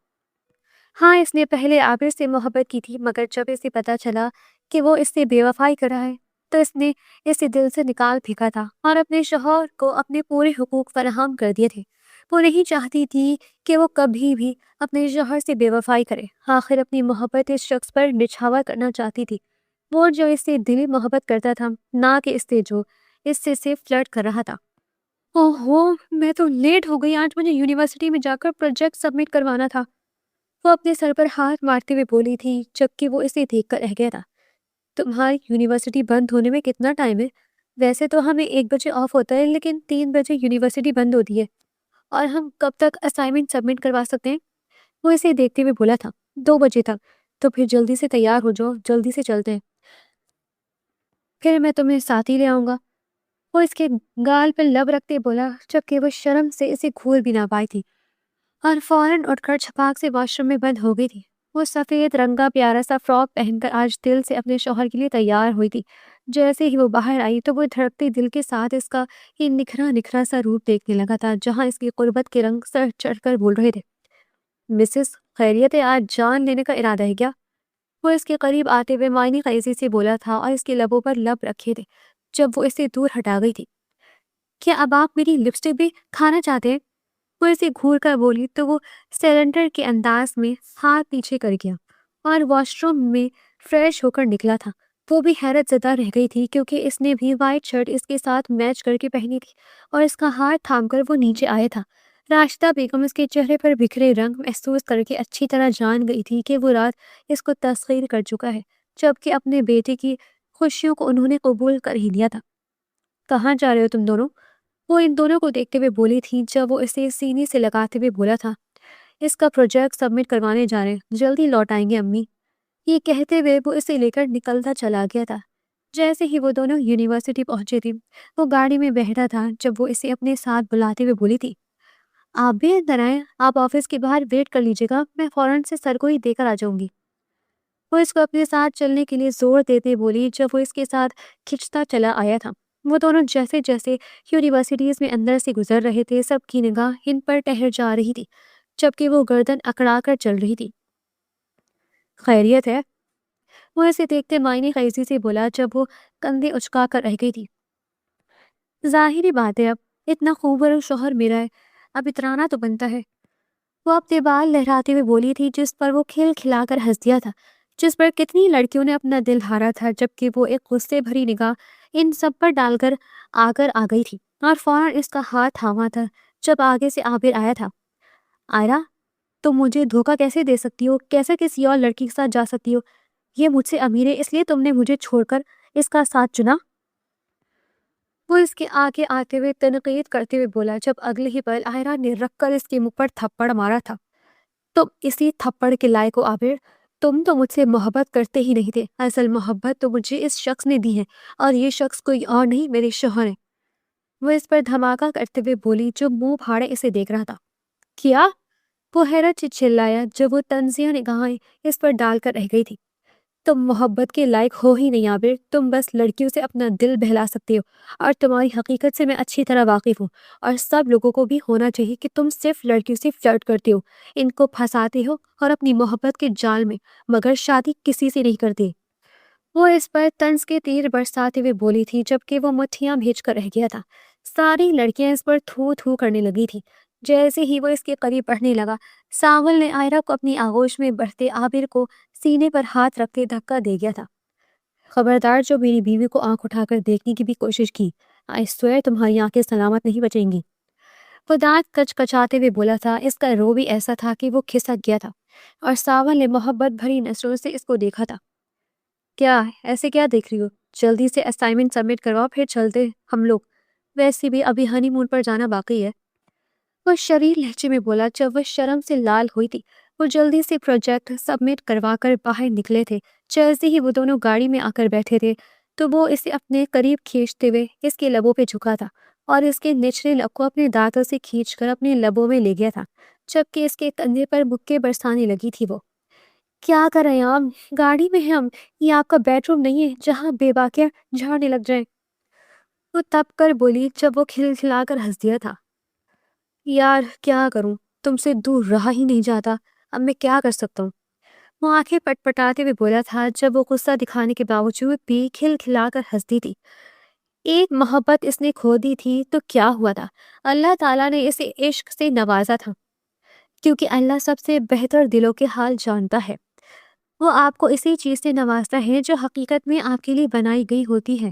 Speaker 1: ہاں، اس نے پہلے عابر سے محبت کی تھی، مگر جب اسے پتا چلا کہ وہ اس سے بے وفائی کر رہا ہے تو اس نے اسے دل سے نکال پھینکا تھا اور اپنے شوہر کو اپنے پورے حقوق فراہم کر دیے تھے۔ وہ نہیں چاہتی تھی کہ وہ کبھی بھی اپنے شوہر سے بے وفائی کرے، آخر اپنی محبت اس شخص پر نچھاور کرنا چاہتی تھی، وہ جو اس سے دلی محبت کرتا تھا، نہ کہ اس سے جو اس سے فلرٹ کر رہا تھا۔ اوہو، میں تو لیٹ ہو گئی، آج مجھے یونیورسٹی میں جا کر پروجیکٹ سبمٹ کروانا تھا، وہ اپنے سر پر ہاتھ مارتے ہوئے بولی تھی جبکہ وہ اسے دیکھ کر رہ گیا تھا۔ تمہاری یونیورسٹی بند ہونے میں کتنا ٹائم ہے؟ ویسے تو ہمیں 1 بجے آف ہوتا ہے، لیکن 3 بجے یونیورسٹی بند ہوتی ہے، اور ہم کب تک اسائنمنٹ سبمٹ کروا سکتے ہیں؟ وہ اسے دیکھتے ہوئے بولا تھا 2 بجے تک، تو پھر جلدی سے تیار ہو جاؤ، جلدی سے چلتے ہیں، پھر میں تمہیں ساتھ ہی لے آؤں گا، وہ اس کے گال پر لب رکھتے بولا جبکہ وہ شرم سے اسے گھور بھی نہ پائی تھی اور فوراً اٹھ کر چھپاک سے واش روم میں بند ہو گئی تھی۔ وہ سفید رنگا پیارا سا فراک پہن کر آج دل سے اپنے شوہر کے لیے تیار ہوئی تھی۔ جیسے ہی وہ باہر آئی تو وہ دھڑکتے دل کے ساتھ اس کا یہ نکھرا نکھرا سا روپ دیکھنے لگا تھا جہاں اس کی قربت کے رنگ سر چڑھ کر بول رہے تھے، مسز خیریت ہے، آج جان لینے کا ارادہ ہے کیا؟ وہ اس کے قریب آتے ہوئے معنی خیزی سے بولا تھا اور اس کے لبوں پر لب رکھے تھے جب وہ اسے دور ہٹا گئی تھی۔ کیا اب آپ میری لپسٹک بھی کھانا چاہتے ہیں؟ وہ اسے گھور کر بولی تو وہ سیلنڈر کے انداز میں ہاتھ پیچھے کر گیا اور واش روم میں فریش ہو کر نکلا تھا۔ وہ بھی حیرت زدہ رہ گئی تھی کیونکہ اس نے بھی وائٹ شرٹ اس کے ساتھ میچ کر کے پہنی تھی اور اس کا ہاتھ تھام کر وہ نیچے آیا تھا۔ راشدہ بیگم اس کے چہرے پر بکھرے رنگ محسوس کر کے اچھی طرح جان گئی تھی کہ وہ رات اس کو تسخیر کر چکا ہے، جبکہ اپنے بیٹے کی خوشیوں کو انہوں نے قبول کر ہی لیا تھا۔ کہاں جا رہے ہو تم دونوں؟ وہ ان دونوں کو دیکھتے ہوئے بولی تھی جب وہ اسے سینے سے لگاتے ہوئے بولا تھا، اس کا پروجیکٹ سبمٹ کروانے جا رہے ہیں، جلدی لوٹ آئیں گے امی۔ یہ کہتے ہوئے وہ اسے لے کر نکلتا چلا گیا تھا۔ جیسے ہی وہ دونوں یونیورسٹی پہنچے تھے وہ گاڑی میں بیٹھا تھا جب وہ اسے اپنے ساتھ بلاتے ہوئے بولی تھی، آپ بھی اندر آئیں، آپ آفس کے باہر ویٹ کر لیجیے گا، میں فوراً سے سر کو ہی دے کر آ جاؤں گی۔ وہ اس کو اپنے ساتھ چلنے کے لیے زور دیتے بولی جب وہ اس کے ساتھ کھچتا چلا آیا تھا۔ وہ دونوں جیسے جیسے یونیورسٹیز میں اندر سے گزر رہے تھے، سب کی نگاہ ان پر ٹہر جا رہی تھی، جبکہ وہ گردن اکڑا کر چل رہی تھی۔ خیریت ہے؟ وہ اسے دیکھتے معنی خیزی سے بولا جب وہ کندھے اچکا کر رہ گئی تھی۔ ظاہری بات ہے، اب اتنا خوبصورت شوہر میرا ہے، اب اترانا تو بنتا ہے۔ وہ اپنے بال لہراتے ہوئے بولی تھی، جس پر وہ کھل کھلا کر ہنس دیا تھا، جس پر کتنی لڑکیوں نے اپنا دل ہارا تھا، جبکہ وہ ایک غصے بھری نگاہ ان سب پر ڈال کر آ گئی تھی اور فوراً اس کا ہاتھ تھاما تھا جب آگے سے عابر آیا تھا۔ آئرہ، تم مجھے دھوکہ کیسے دے سکتی ہو؟ کیسے کسی اور لڑکی کے ساتھ جا سکتی ہو؟ یہ مجھ سے امیر ہے، اس لیے تم نے مجھے چھوڑ کر اس کا ساتھ چنا؟ وہ اس کے آگے آتے ہوئے تنقید کرتے ہوئے بولا، جب اگلے ہی پل آئرہ نے رکھ کر اس کے منہ پر تھپڑ مارا تھا۔ تم اسی تھپڑ کے لائق ہو عابر، تم تو مجھ سے محبت کرتے ہی نہیں تھے، اصل محبت تو مجھے اس شخص نے دی ہے، اور یہ شخص کوئی اور نہیں، میرے شوہر ہے۔ وہ اس پر دھماکہ کرتے ہوئے بولی جو منہ پھاڑے اسے دیکھ رہا تھا۔ کیا؟ وہ حیرت سے چلایا جب وہ طنزیہ نگاہیں اس پر ڈال کر رہ گئی تھی۔ تم محبت کے لائق ہو ہی نہیں عابر، تم بس لڑکیوں سے اپنا دل بہلا سکتے ہو، اور تمہاری حقیقت سے میں اچھی طرح واقف ہوں، اور سب لوگوں کو بھی ہونا چاہیے کہ تم صرف لڑکیوں سے فلرٹ کرتے ہو، ان کو پھنساتے ہو اور اپنی محبت کے جال میں، مگر شادی کسی سے نہیں کرتے۔ وہ اس پر طنز کے تیر برساتے ہوئے بولی تھی، جبکہ وہ مٹھیاں بھیج کر رہ گیا تھا۔ ساری لڑکیاں اس پر تھو تھو کرنے لگی تھی۔ جیسے ہی وہ اس کے قریب بڑھنے لگا، ساول نے آئرہ کو اپنی آغوش میں بڑھتے عابر کو سینے پر ہاتھ رکھ کے دھکا دے گیا تھا۔ خبردار، جو میری بیوی کو آنکھ اٹھا کر دیکھنے کی بھی کوشش کی، آئی سوئر تمہاری آنکھیں سلامت نہیں بچیں گی۔ وہ دانت کچ کچاتے ہوئے بولا تھا، اس کا رو بھی ایسا تھا کہ وہ کھسک گیا تھا، اور ساول نے محبت بھری نظروں سے اس کو دیکھا تھا۔ کیا ایسے کیا دیکھ رہی ہو؟ جلدی سے اسائنمنٹ سبمٹ کرواؤ، پھر چلتے ہم لوگ، ویسے بھی ابھی ہنی مون پر جانا باقی ہے۔ وہ شریر لہجے میں بولا جب وہ شرم سے لال ہوئی تھی۔ وہ جلدی سے پروجیکٹ سبمٹ کروا کر باہر نکلے تھے۔ جیسے ہی وہ دونوں گاڑی میں آ کر بیٹھے تھے تو وہ اسے اپنے قریب کھینچتے ہوئے اس کے لبوں پہ جھکا تھا اور اس کے نچلے لب کو اپنے دانتوں سے کھینچ کر اپنے لبوں میں لے گیا تھا، جبکہ اس کے کندھے پر مکے برسانے لگی تھی۔ وہ کیا کر رہے ہیں آپ؟ گاڑی میں ہیں ہم، یہ آپ کا بیڈ روم نہیں ہے جہاں بے باکیاں جھاڑنے لگ جائیں۔ وہ تب کر بولی جب وہ کھلکھلا کر ہنس دیا تھا۔ یار کیا کروں، تم سے دور رہا ہی نہیں جاتا، اب میں کیا کر سکتا ہوں؟ وہ آنکھیں پٹ پٹاتے ہوئے بولا تھا جب وہ غصہ دکھانے کے باوجود بھی کھل کھلا کر ہنستی تھی۔ ایک محبت اس نے کھو دی تھی تو کیا ہوا تھا؟ اللہ تعالیٰ نے اسے عشق سے نوازا تھا، کیونکہ اللہ سب سے بہتر دلوں کے حال جانتا ہے۔ وہ آپ کو اسی چیز سے نوازتا ہے جو حقیقت میں آپ کے لیے بنائی گئی ہوتی ہے۔